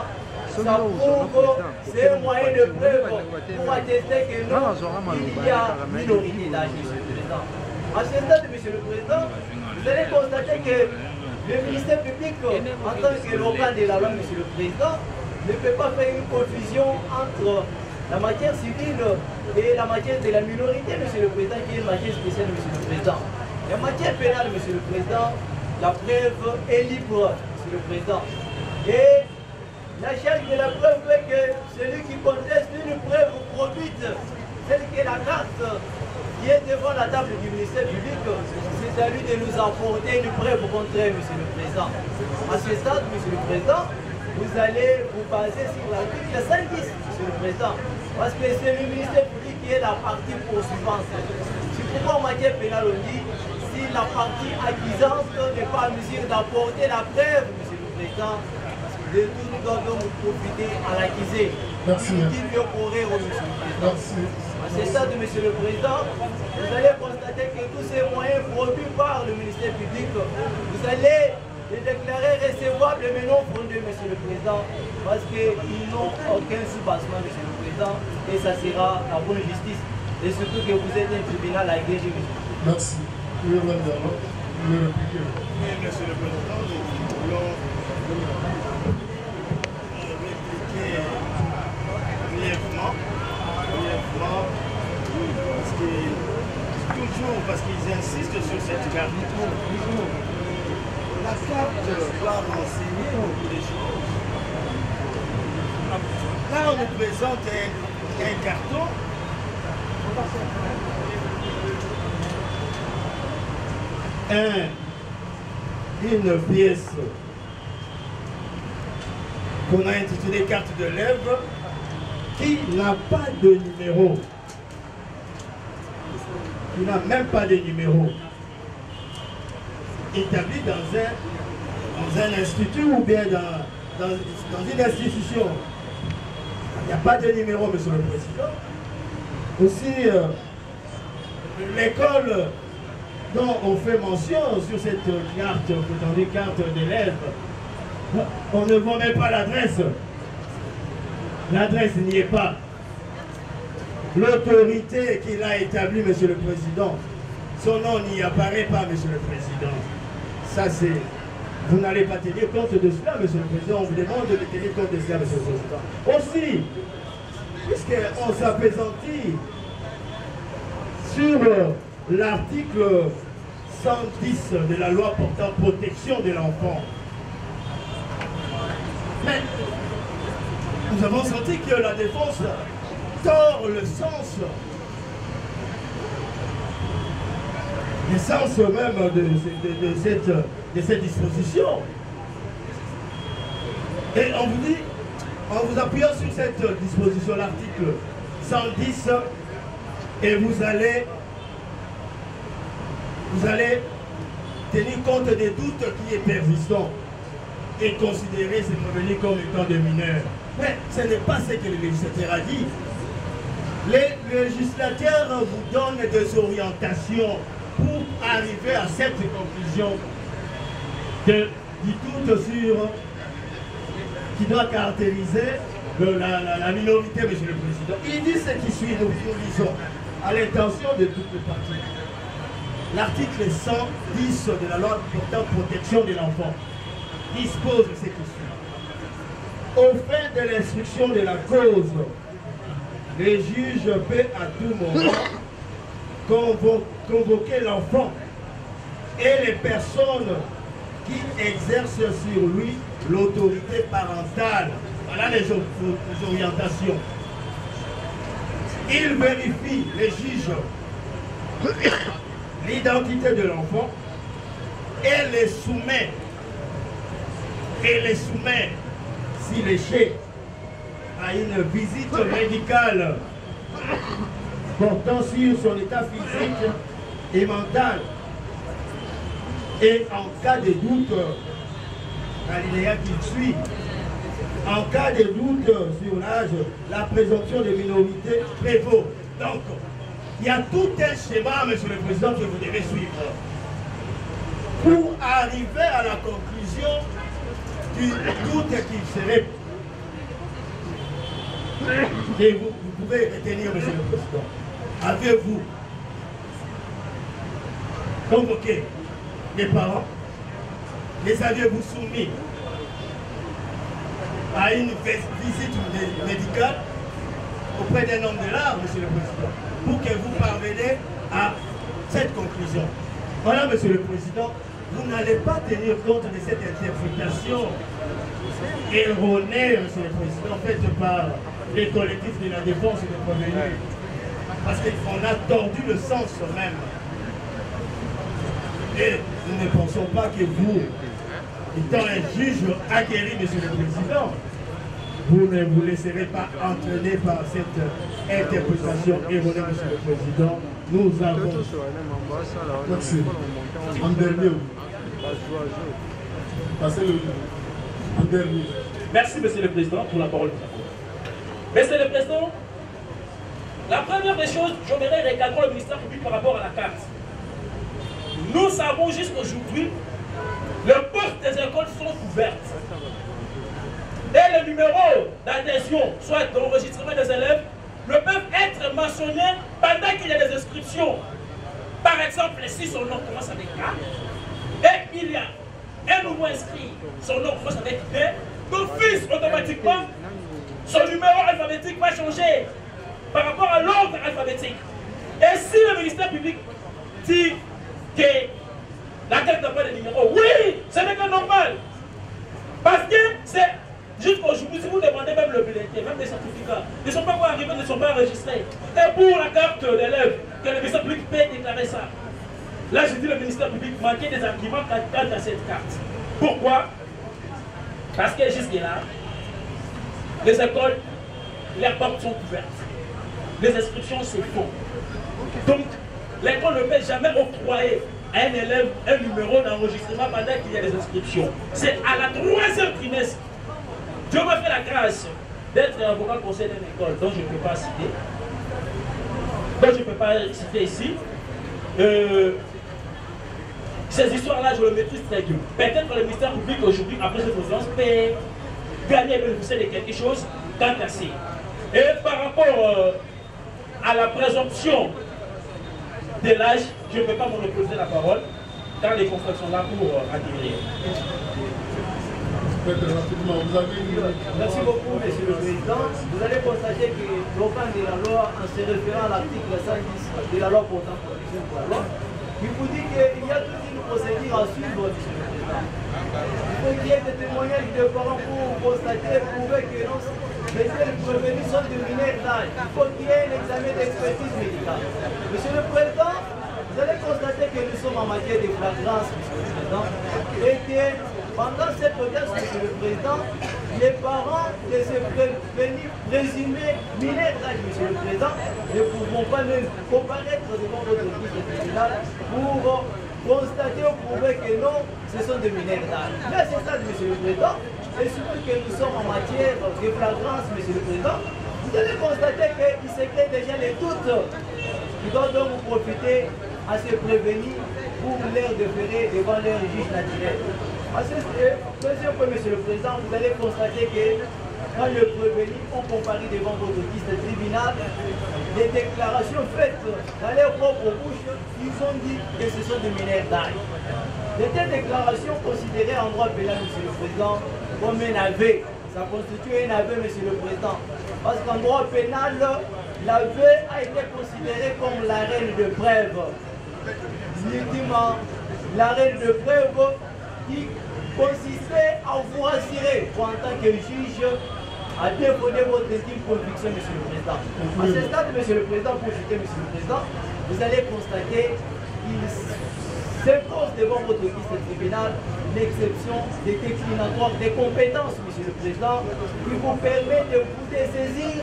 ça prouve, c'est un moyen de preuve pour attester que non, il y a minorité d'âge, Monsieur le Président. À ce stade, Monsieur le Président, vous allez constater que le ministère public, en tant que l'organe de la loi, Monsieur le Président, ne peut pas faire une confusion entre la matière civile et la matière de la minorité, Monsieur le Président, qui est une matière spéciale, Monsieur le Président. La matière pénale, Monsieur le Président, la preuve est libre, Monsieur le Président. Et la charge de la preuve fait que celui qui conteste une preuve produite, celle qui est la carte qui est devant la table du ministère public, c'est à lui de nous apporter une preuve contraire, Monsieur le Président. À ce stade, Monsieur le Président, vous allez vous baser sur l'article 110, Monsieur le Président, parce que c'est le ministère public qui est la partie poursuivante. C'est pourquoi en matière pénale on dit si la partie accusante n'est pas en mesure d'apporter la preuve, Monsieur le Président, de tout nous devons profiter à l'accusé. Merci. Qui lui aurait au Monsieur le Président. Merci. C'est ça de Monsieur le Président. Vous allez constater que tous ces moyens produits par le ministère public, vous allez les déclarer recevables mais non fondés, Monsieur le Président, parce qu'ils n'ont aucun soubassement, Monsieur le Président, et ça sera la bonne justice. Et surtout que vous êtes un tribunal agrégé, Monsieur. Merci. Oui, Monsieur le Président, nous voulons répliquer brièvement, parce qu'ils insistent sur cette carte. La carte va renseigner beaucoup de choses. Là, on nous présente un carton. Une pièce qu'on a intitulée carte de lèvres qui n'a pas de numéro. Qui n'a même pas de numéro. Établi dans un institut ou bien dans une institution. Il n'y a pas de numéro, Monsieur le Président. Aussi, l'école dont on fait mention sur cette carte, prétendue carte d'élève, on ne voit même pas l'adresse. L'adresse n'y est pas. L'autorité qu'il a établie, Monsieur le Président, son nom n'y apparaît pas, Monsieur le Président. Ça, c'est... Vous n'allez pas tenir compte de cela, Monsieur le Président. On vous demande de tenir compte de cela, Monsieur le Président. Aussi, puisqu'on s'appesantit sur l'article 110 de la loi portant protection de l'enfant. Mais nous avons senti que la défense tord le sens même de cette disposition. Et on vous dit, en vous appuyant sur cette disposition, l'article 110, et vous allez tenir compte des doutes qui est persistant et considérer ces prévenus comme étant des mineurs. Mais ce n'est pas ce que le législateur a dit. Le législateur vous donne des orientations pour arriver à cette conclusion du doute sur qui doit caractériser la minorité, Monsieur le Président. Il dit ce qui suit, nous lisons, à l'intention de toutes les parties. L'article 110 de la loi portant protection de l'enfant dispose ce qui suit. Au fin de l'instruction de la cause, le juge peut à tout moment convoquer l'enfant et les personnes qui exercent sur lui l'autorité parentale. Voilà les orientations. Il vérifie, les juges, l'identité de l'enfant et les soumet, si léché, à une visite médicale portant sur son état physique et mental. Et en cas de doute, l'alinéa qui suit, en cas de doute sur l'âge, la présomption de minorité prévaut. Donc, il y a tout un schéma, Monsieur le Président, que vous devez suivre pour arriver à la conclusion du doute qui serait. Et vous pouvez retenir, Monsieur le Président, avez-vous convoqué les parents, les avez-vous soumis à une visite médicale auprès d'un homme de l'art, Monsieur le Président, pour que vous parveniez à cette conclusion. Voilà, Monsieur le Président, vous n'allez pas tenir compte de cette interprétation erronée, Monsieur le Président, faite par les collectifs de la défense et des prévenus. Parce qu'on a tordu le sens même. Et nous ne pensons pas que vous, étant un juge aguerri, Monsieur le Président, vous ne vous laisserez pas entraîner par cette interprétation erronée, Monsieur le Président. Nous avons... Merci. En dernier. Passez le... En dernier. Merci, Monsieur le Président, pour la parole. Monsieur le Président, la première des choses, j'aimerais recadrer le ministère public par rapport à la carte. Nous savons jusqu'aujourd'hui, les portes des écoles sont ouvertes. Et les numéros d'adhésion, soit d'enregistrement des élèves, ne peuvent être mentionnés pendant qu'il y a des inscriptions. Par exemple, si son nom commence avec A, et il y a un nouveau inscrit, son nom commence avec B, d'office, automatiquement, son numéro alphabétique va changer par rapport à l'ordre alphabétique. Et si le ministère public dit que la carte n'a pas de numéro, oui, ce n'est pas normal. Parce que c'est jusqu'aujourd'hui, si vous demandez même le bulletin, même les certificats, ils ne sont pas encore arrivés, ils ne sont pas enregistrés. Et pour la carte d'élève, que le ministère public peut déclarer ça. Là, je dis le ministère public manquait des arguments quant à cette carte. Pourquoi? Parce que jusque-là, les écoles, les portes sont ouvertes. Les inscriptions, c'est faux. Donc, l'école ne peut jamais octroyer à un élève un numéro d'enregistrement pendant qu'il y a des inscriptions. C'est à la 3e trimestre. Dieu m'a fait la grâce d'être avocat conseil d'une école dont je ne peux pas citer. Donc je ne peux pas citer ici. Ces histoires-là, je le maîtrise très bien. Peut-être que le ministère public aujourd'hui, après cette audience, peut gagner le bénéficier de quelque chose quant à ça. Et par rapport à la présomption de l'âge, je ne peux pas me reposer la parole dans les confrères sont là pour adhérer. Merci beaucoup, Monsieur le Président. Vous allez constater que l'aucun de la loi, en se référant à l'article 110 de la loi portant protection pour la loi, il vous dit qu'il y a toute une procédure à suivre, Monsieur le Président. Il faut qu'il y ait des témoignages de parents pour constater, prouver que non, les prévenus sont de mineurs d'âge. Il faut qu'il y ait un examen d'expertise médicale. Monsieur le Président, vous allez constater que nous sommes en matière de flagrance, Monsieur le Président, et que pendant cette audience, Monsieur le Président, les parents de ces prévenus présumés mineurs d'âge, Monsieur le Président, ne pourront pas même comparaître devant votre juge tribunal pour constater ou prouver que non, ce sont des mineurs d'âge. Mais c'est ça, Monsieur le Président, et surtout que nous sommes en matière de flagrance, Monsieur le Président, vous allez constater qu'il se crée déjà les doutes qui doivent donc vous profiter à se prévenir pour leur déférer devant leur juge naturel. Deuxième point, Monsieur le Président, vous allez constater que quand le prévenu ont comparé devant votre liste tribunal, les déclarations faites dans leur propre bouche, ils ont dit que ce sont des mineurs d'âge. De telles déclarations considérées en droit pénal, Monsieur le Président, comme un aveu. Ça constitue un aveu, Monsieur le Président. Parce qu'en droit pénal, l'aveu a été considéré comme la règle de preuve. Ultimement, la règle de preuve qui consistait à vous rassurer en tant que juge à défendre votre intime conviction, Monsieur le Président. À ce stade, Monsieur le Président, pour citer Monsieur le Président, vous allez constater il s'impose devant votre liste tribunal l'exception des déclinatoires des compétences, Monsieur le Président, qui vous permet de vous dessaisir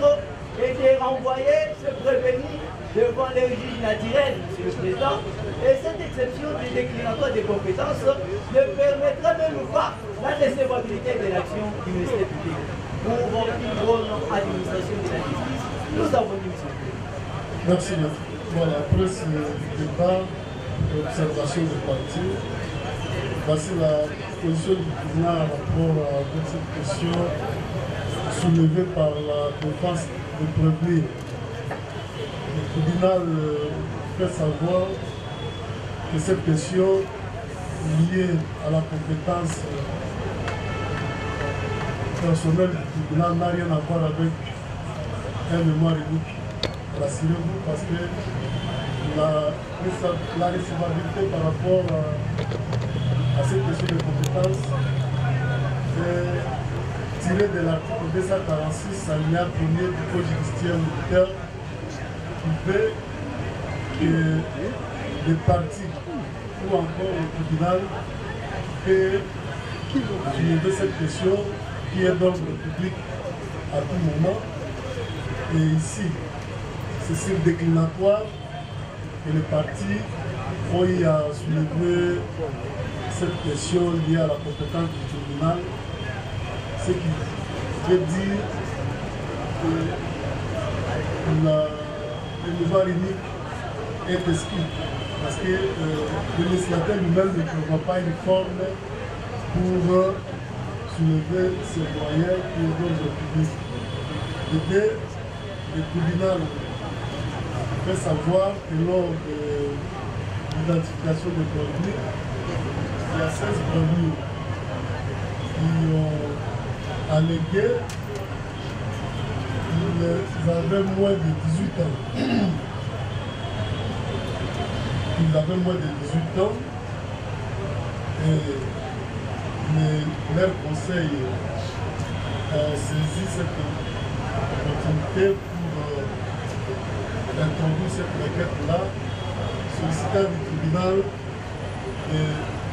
et de renvoyer ce prévenu devant les juges naturels, Monsieur le Président. Et cette exception du déclinatoire des compétences ne permettra même pas la recevabilité de l'action du ministère public. Pour une bonne administration de la justice, nous avons dit, Monsieur le Président. Merci, maître. Voilà, après ce débat, l'observation des partis, voici la position du tribunal par rapport à cette question soulevée par la défense de prévenir. Le tribunal fait savoir que cette question liée à la compétence personnelle du tribunal n'a rien à voir avec un mémoire unique. Rassurez-vous, parce que la recevabilité par rapport à cette question de compétence est tirée de l'article 246 alinéa 1er du Code judiciaire militaire qui fait que les partis ou encore le tribunal peut soulever cette question qui est d'ordre public à tout moment. Et ici, c'est sur déclinatoire que les partis ont eu à soulever cette question liée à la compétence du tribunal, ce qui veut dire que le mémoire unique est exclu, parce que le législateur lui-même ne prévoit pas une forme pour soulever ce moyen qui est d'ordre public. Et que le tribunal fait savoir que lors de l'identification des prévenus, il y a 16 prévenus qui ont allégué qu'ils avaient moins de 18 ans. Ils avaient moins de 18 ans et leur conseil a saisi cette opportunité pour introduire cette requête-là, sollicitant du tribunal de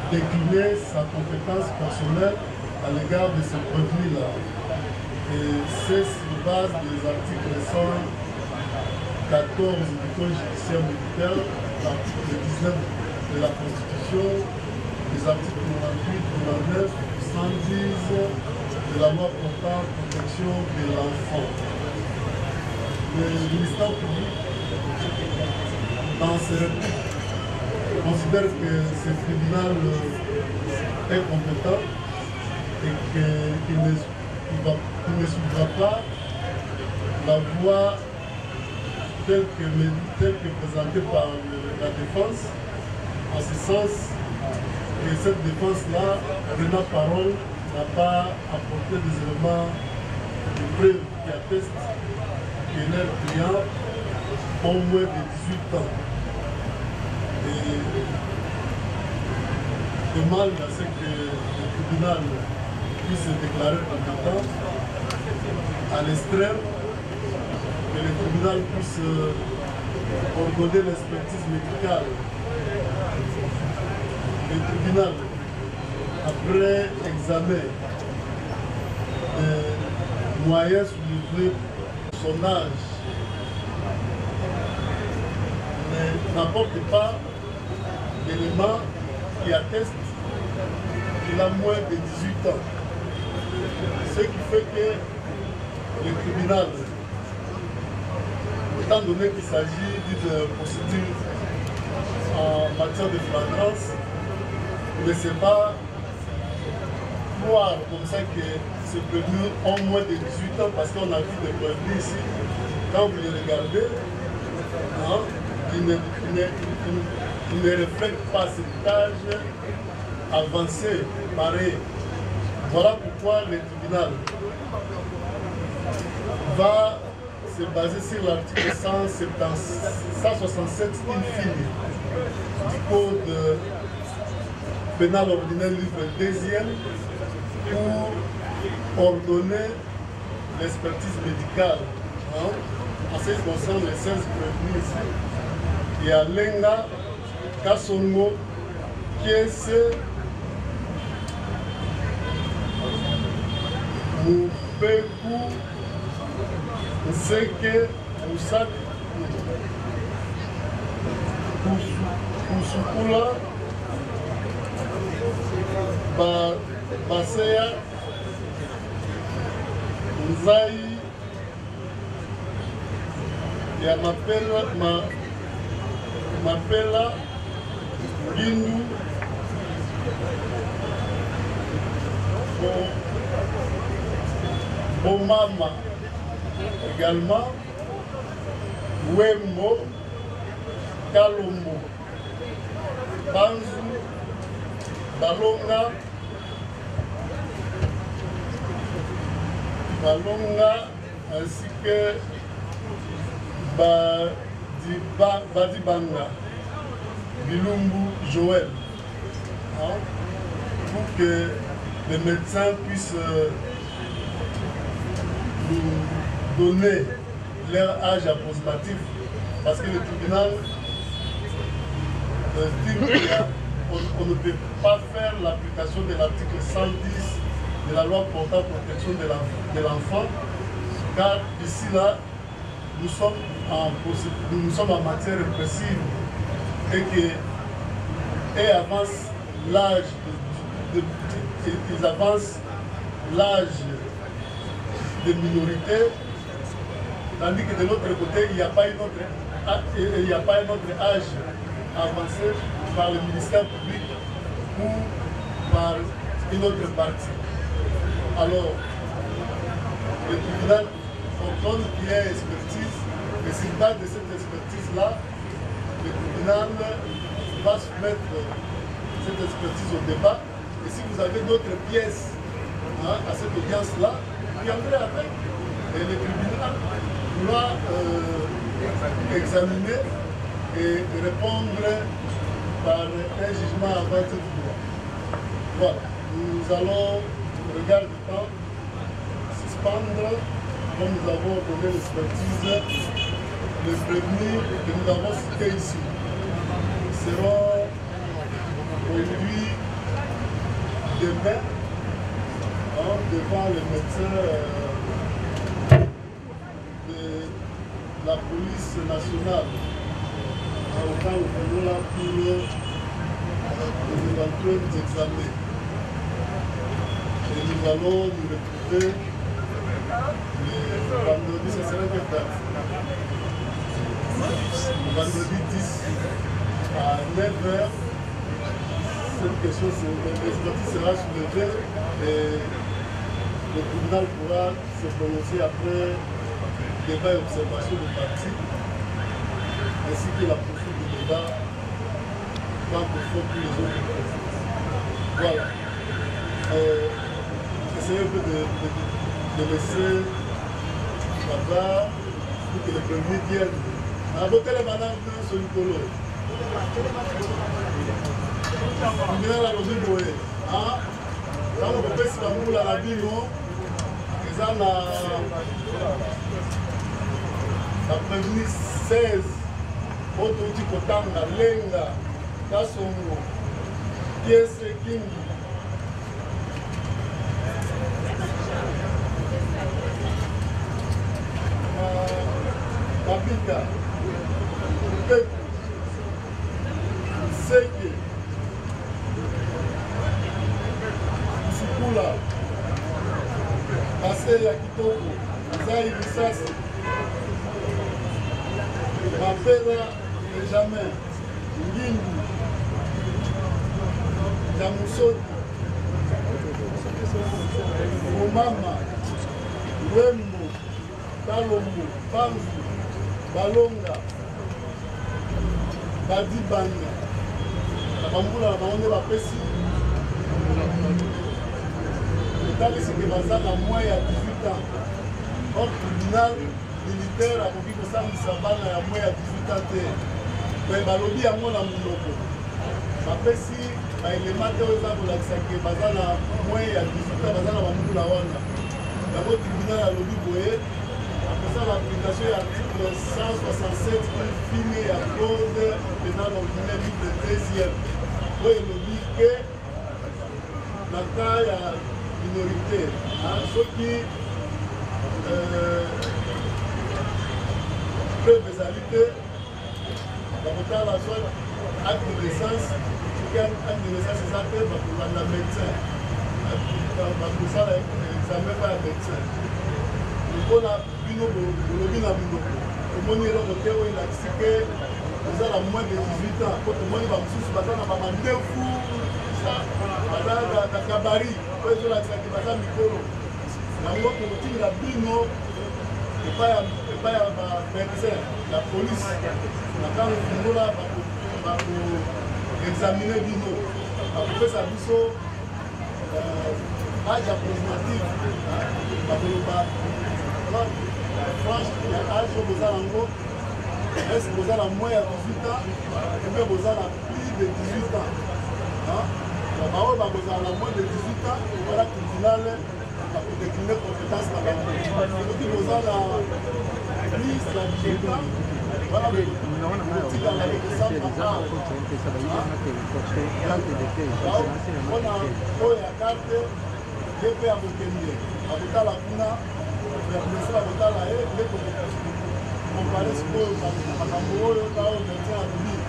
décliner sa compétence personnelle à l'égard de ce prévenu-là. Et c'est sur base des articles 114 du Code judiciaire militaire, l'article 19 de la Constitution, les articles 98, 99, 110 de la loi portant protection de l'enfant. Le ministère public, dans ses répliques, considère que ce tribunal est compétent et qu'il ne suivra pas la voie telle que présentée par la défense, en ce sens que cette défense-là, Rena Parole, n'a pas apporté des éléments de preuve qui attestent que leurs clients ont moins de 18 ans. Et demande à ce que le tribunal puisse se déclarer compétent à l'extrême, que le tribunal puisse ordonner l'expertise médicale. Le tribunal, après examen des moyens soulevés, son âge, n'apporte pas d'éléments qui attestent qu'il a moins de 18 ans. Ce qui fait que le tribunal, étant donné qu'il s'agit d'une procédure en matière de flagrance, ne sait pas croire comme ça que ces prévenus ont moins de 18 ans, parce qu'on a vu des prévenus ici, quand vous les regardez, hein, ils ne reflètent pas cet âge avancé, pareil. Voilà pourquoi le tribunal va se baser sur l'article 167 infini du Code pénal ordinaire livre 2e pour ordonner l'expertise médicale, hein, en ce qui concerne les 16 prévenus ici. Et à Lenga, Kasongo, Kiese, Mupeku, Nseke, Musak, Kusukula, Baseya, Nzai, ya Mapela, Gindu, Bomama également, Wembo, Kalombo, Banzu, Balonga, ainsi que Badibanga, Bilumbu Joël, hein, pour que les médecins puissent nous donner leur âge approximatif, parce que le tribunal dit qu'on ne peut pas faire l'application de l'article 110 de la loi portant protection de l'enfant, car ici là, nous sommes en matière répressive et avance l'âge ils avancent l'âge de minorité, tandis que de l'autre côté, il n'y a pas un autre âge avancé par le ministère public ou par une autre partie. Alors, le tribunal ordonne qu'il y ait expertise, et sur base de cette expertise-là, le tribunal va soumettre cette expertise au débat. Et si vous avez d'autres pièces à cette audience-là, vous viendrez avec. Et le tribunal doit examiner et répondre par un jugement à votre droit. Voilà, nous allons, au regard du temps, suspendre, comme nous avons donné l'expertise, les prévenus que nous avons cités ici seront aujourd'hui, demain, devant le médecin de la police nationale, au cas où nous sommes là pour les éventuels examens. Et nous allons nous retrouver le vendredi, ce sera quelle date? Le vendredi 10 à 9h. Cette question, l'expertise sera soulevée et le tribunal pourra se prononcer après débat et observation de parties, ainsi que la poursuite du débat quant au fond pour les autres présidents. Voilà. Essayez un peu de laisser là-bas pour que les premiers viennent. À voter les bananes sur le colo. Tribunal la logique boye. Quand on peut se faire la vie, ils ont la prévenu 16 autres types de temps, la lenga, Kasongo, Kiese Kingi. Mabika, Peku, Seke, Sukula, Baseya Kitoko, Zai Risasi, Mapela Benjamin, Ngindu, Jamusoti, Omama, Wembo, Kalombo, Banzu, Balonga, Badibanga, Bambula, Baonde Bapesi, c'est que baza na moins ya 18 ans. Au tribunal militaire a koki kosambisa bana ya moins ya 18 ans te. Mais balobi yango na monoko. Bapesi baelema te oyo eza kolakisa ke baza na moins ya 18 ans, baza na bambula wana. Yango tribunal alobi boye apesa l'application ya article 167 pour finir ya code de président ordinaire le 13e. Oui, il nous dit que la taille a minorité. Ceux qui peuvent exalter la soit acte de naissance, acte de naissance, c'est ça que la médecin. Pour ça, l'examen par médecin. On a vu nos lobbies. Au moins, il a expliqué que nous avons moins de 18 ans. Quand on va nous faire fou, ça, la cabaret, on va faire la micro. La loi pour le la bino, et pas la médecin, la police. Quand on va examiner bino, on fait ça biso, âge approximatif. Franche, âge vous avez est-ce que vous avez moins de 18 ans ou bien vous avez plus de 18 ans? La parole va vous avoir moins de 18 ans, voilà que le final pour décliner compétence par la si vous avez plus de 18 ans, voilà le petit dans la descente à on a la carte DP à Bokende, à Botala Kuna, à Botala et comparé ce que Makambo est au médecin à lui.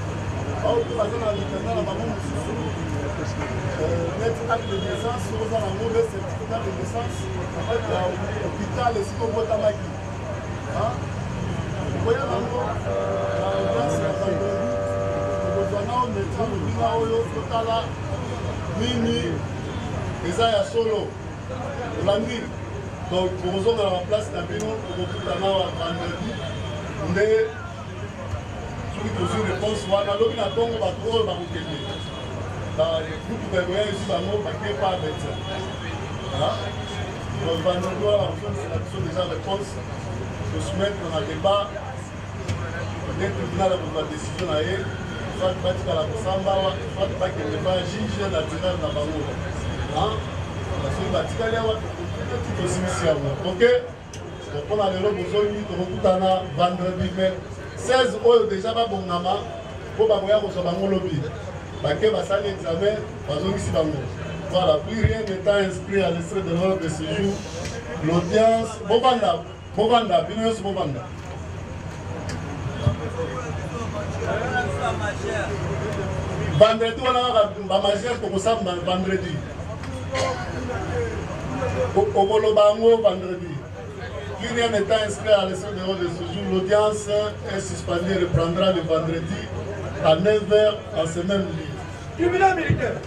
Alors que la zone à l'intérieur, la maman net acte de naissance, si vous avez un mauvais certificat de naissance, en fait, l'hôpital est si on vote à Maki. Vous voyez l'audience, la vendredi, vous avez un médecin, le Bina Totala, Mini, et ça, il y a solo. Lundi. Donc, pour nous autres, dans la place d'Abino, pour nous tout à l'heure, vendredi, on est sur une réponse. On a l'autre, on a tout, on va tout, on va vous aider. Vous pouvez voir ici, on va pas avec ça. Donc, vendredi, c'est la question déjà réponse. Je soumettre dans le débat. Le tribunal a pris la décision à elle. Soit pas de la Samba, soit pas qu'il ne pas juge naturel dans la Bango. Parce que ok, on a le lot de vendredi, mais 16 heures déjà pas bon nama pour pas voir qu'on bango lobby. Parce que va ça l'examen, ici bango. Voilà, plus rien n'étant inscrit à l'extrait de l'ordre de séjour. L'audience, Bobanda, Binous Bobanda. Vendredi, on a la majeure pour ça vendredi. Au Bango vendredi. Plus rien n'étant inscrit à l'essai de l'ordre de ce jour, l'audience est suspendue et reprendra le vendredi à 9h en semaine libre. Tribunal militaire.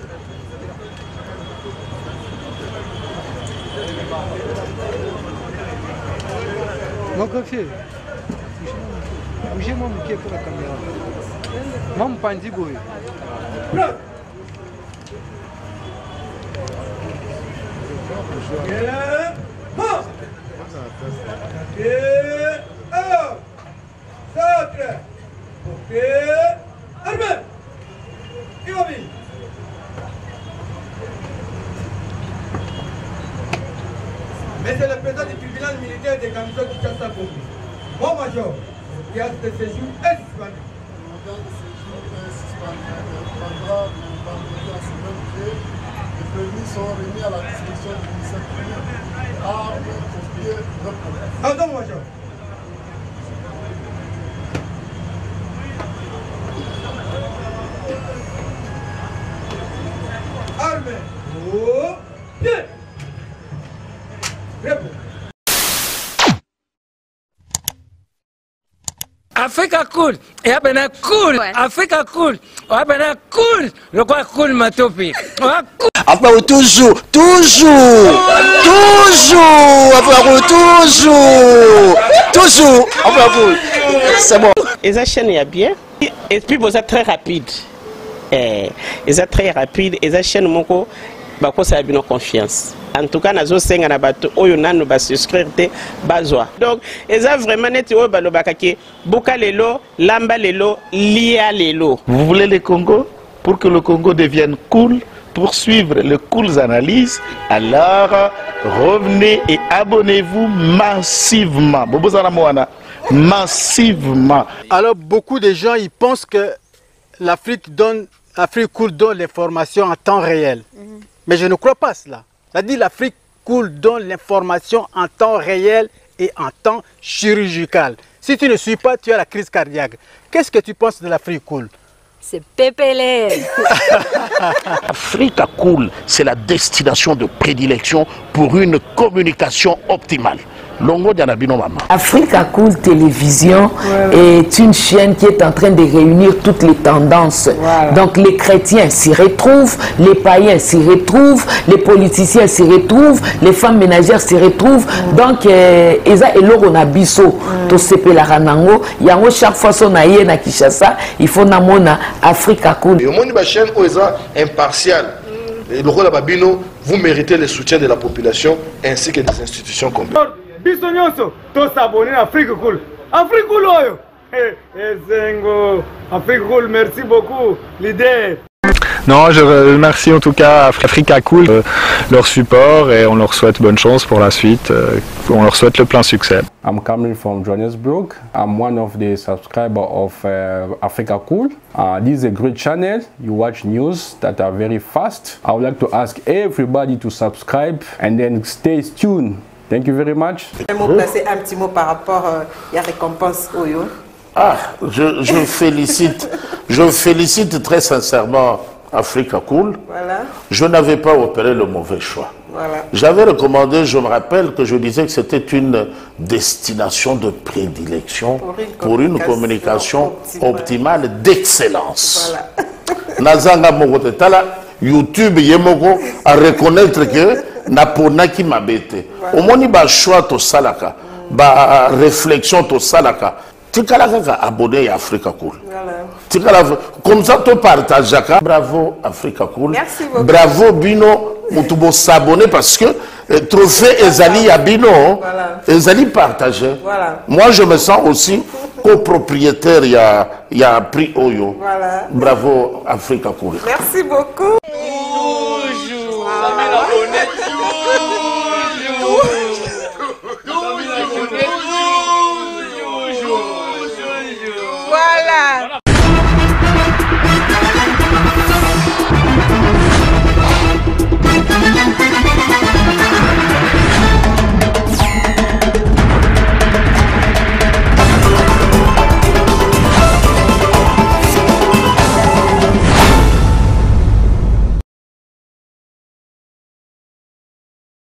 Mon confié. Bougez-moi mon pied pour la caméra. Moi, mon pandi boy. Mais c'est le président du tribunal militaire des camisons qui casse sa pompe. Mon major, qui a ce séjour est suspendu. Les permis sont remis à la disposition du ministère public. Armes, pompiers, repos. Pardon, major. Armée. Oh, pied. Repos. Africa cool, et abena cool, Africa cool, abena cool, le quoi cool ma topi. Après toujours, après c'est bon. Et ça chaîne est bien, et puis vous êtes très rapide. Et ça très rapide, et ça chaîne mon co, bah quoi ça a bien confiance. En tout cas, nous avons na bato oyo nanu ba souscrire te bazwa. Donc, eza vraiment net oyo ba lobakaki boka lelo, lamba lelo, lia lelo. Vous voulez le Congo pour que le Congo devienne cool, pour suivre les cool analyses, alors revenez et abonnez-vous massivement. Bobo Zara Moana, massivement. Alors beaucoup de gens ils pensent que l'Afrique coule donne l'information en temps réel. Mais je ne crois pas cela. Ça dit l'Afrique coule donne l'information en temps réel et en temps chirurgical. Si tu ne suis pas, tu as la crise cardiaque. Qu'est-ce que tu penses de l'Afrique cool? C'est Pépélé. Africa Cool, c'est la destination de prédilection pour une communication optimale. Longo Dianabino Mama. Africa Cool Télévision est une chaîne qui est en train de réunir toutes les tendances. Voilà. Donc les chrétiens s'y retrouvent, les païens s'y retrouvent, les politiciens s'y retrouvent, les femmes ménagères s'y retrouvent. Donc Eza Eloro na biso to sepela ranango yango chaque fois son aye na Kinshasa, il faut namona Africa Cool. Au monde ba chaîne Eza impartial. Et le rôle de Babino, vous méritez le soutien de la population ainsi que des institutions complètes. Bisognoso, tous s'abonner à Africa Cool. Africa Cool, oyo. Zengo, Africa Cool, merci beaucoup, leader. Non, je remercie en tout cas Africa Cool, leur support et on leur souhaite bonne chance pour la suite. On leur souhaite le plein succès. I'm coming from Johannesburg. I'm one of the subscribers of Africa Cool. This is a great channel. You watch news that are very fast. I would like to ask everybody to subscribe and then stay tuned. Thank you very much. Un petit mot par rapport à la récompense Oyo. Ah, je félicite très sincèrement Africa Cool. Voilà. Je n'avais pas opéré le mauvais choix. Voilà. J'avais recommandé, je me rappelle que je disais que c'était une destination de prédilection pour une communication optimale d'excellence. Voilà. Nazanga Mogotala, YouTube Yemoko à reconnaître que Napona qui m'a bêté. Au moins, il y a choix to salaka, ba réflexion to salaka. Tikalaka abonné à Africa Cool. Voilà. Comme ça, tu partages. Bravo Africa Cool. Merci beaucoup. Bravo Bino. Mutubo s'abonner parce que trophée Ezali à Bino, voilà. Ezali partagé. Voilà. Moi, je me sens aussi copropriétaire. Il y a prix Oyo. Voilà. Bravo Africa Cool. Merci beaucoup. Toujours.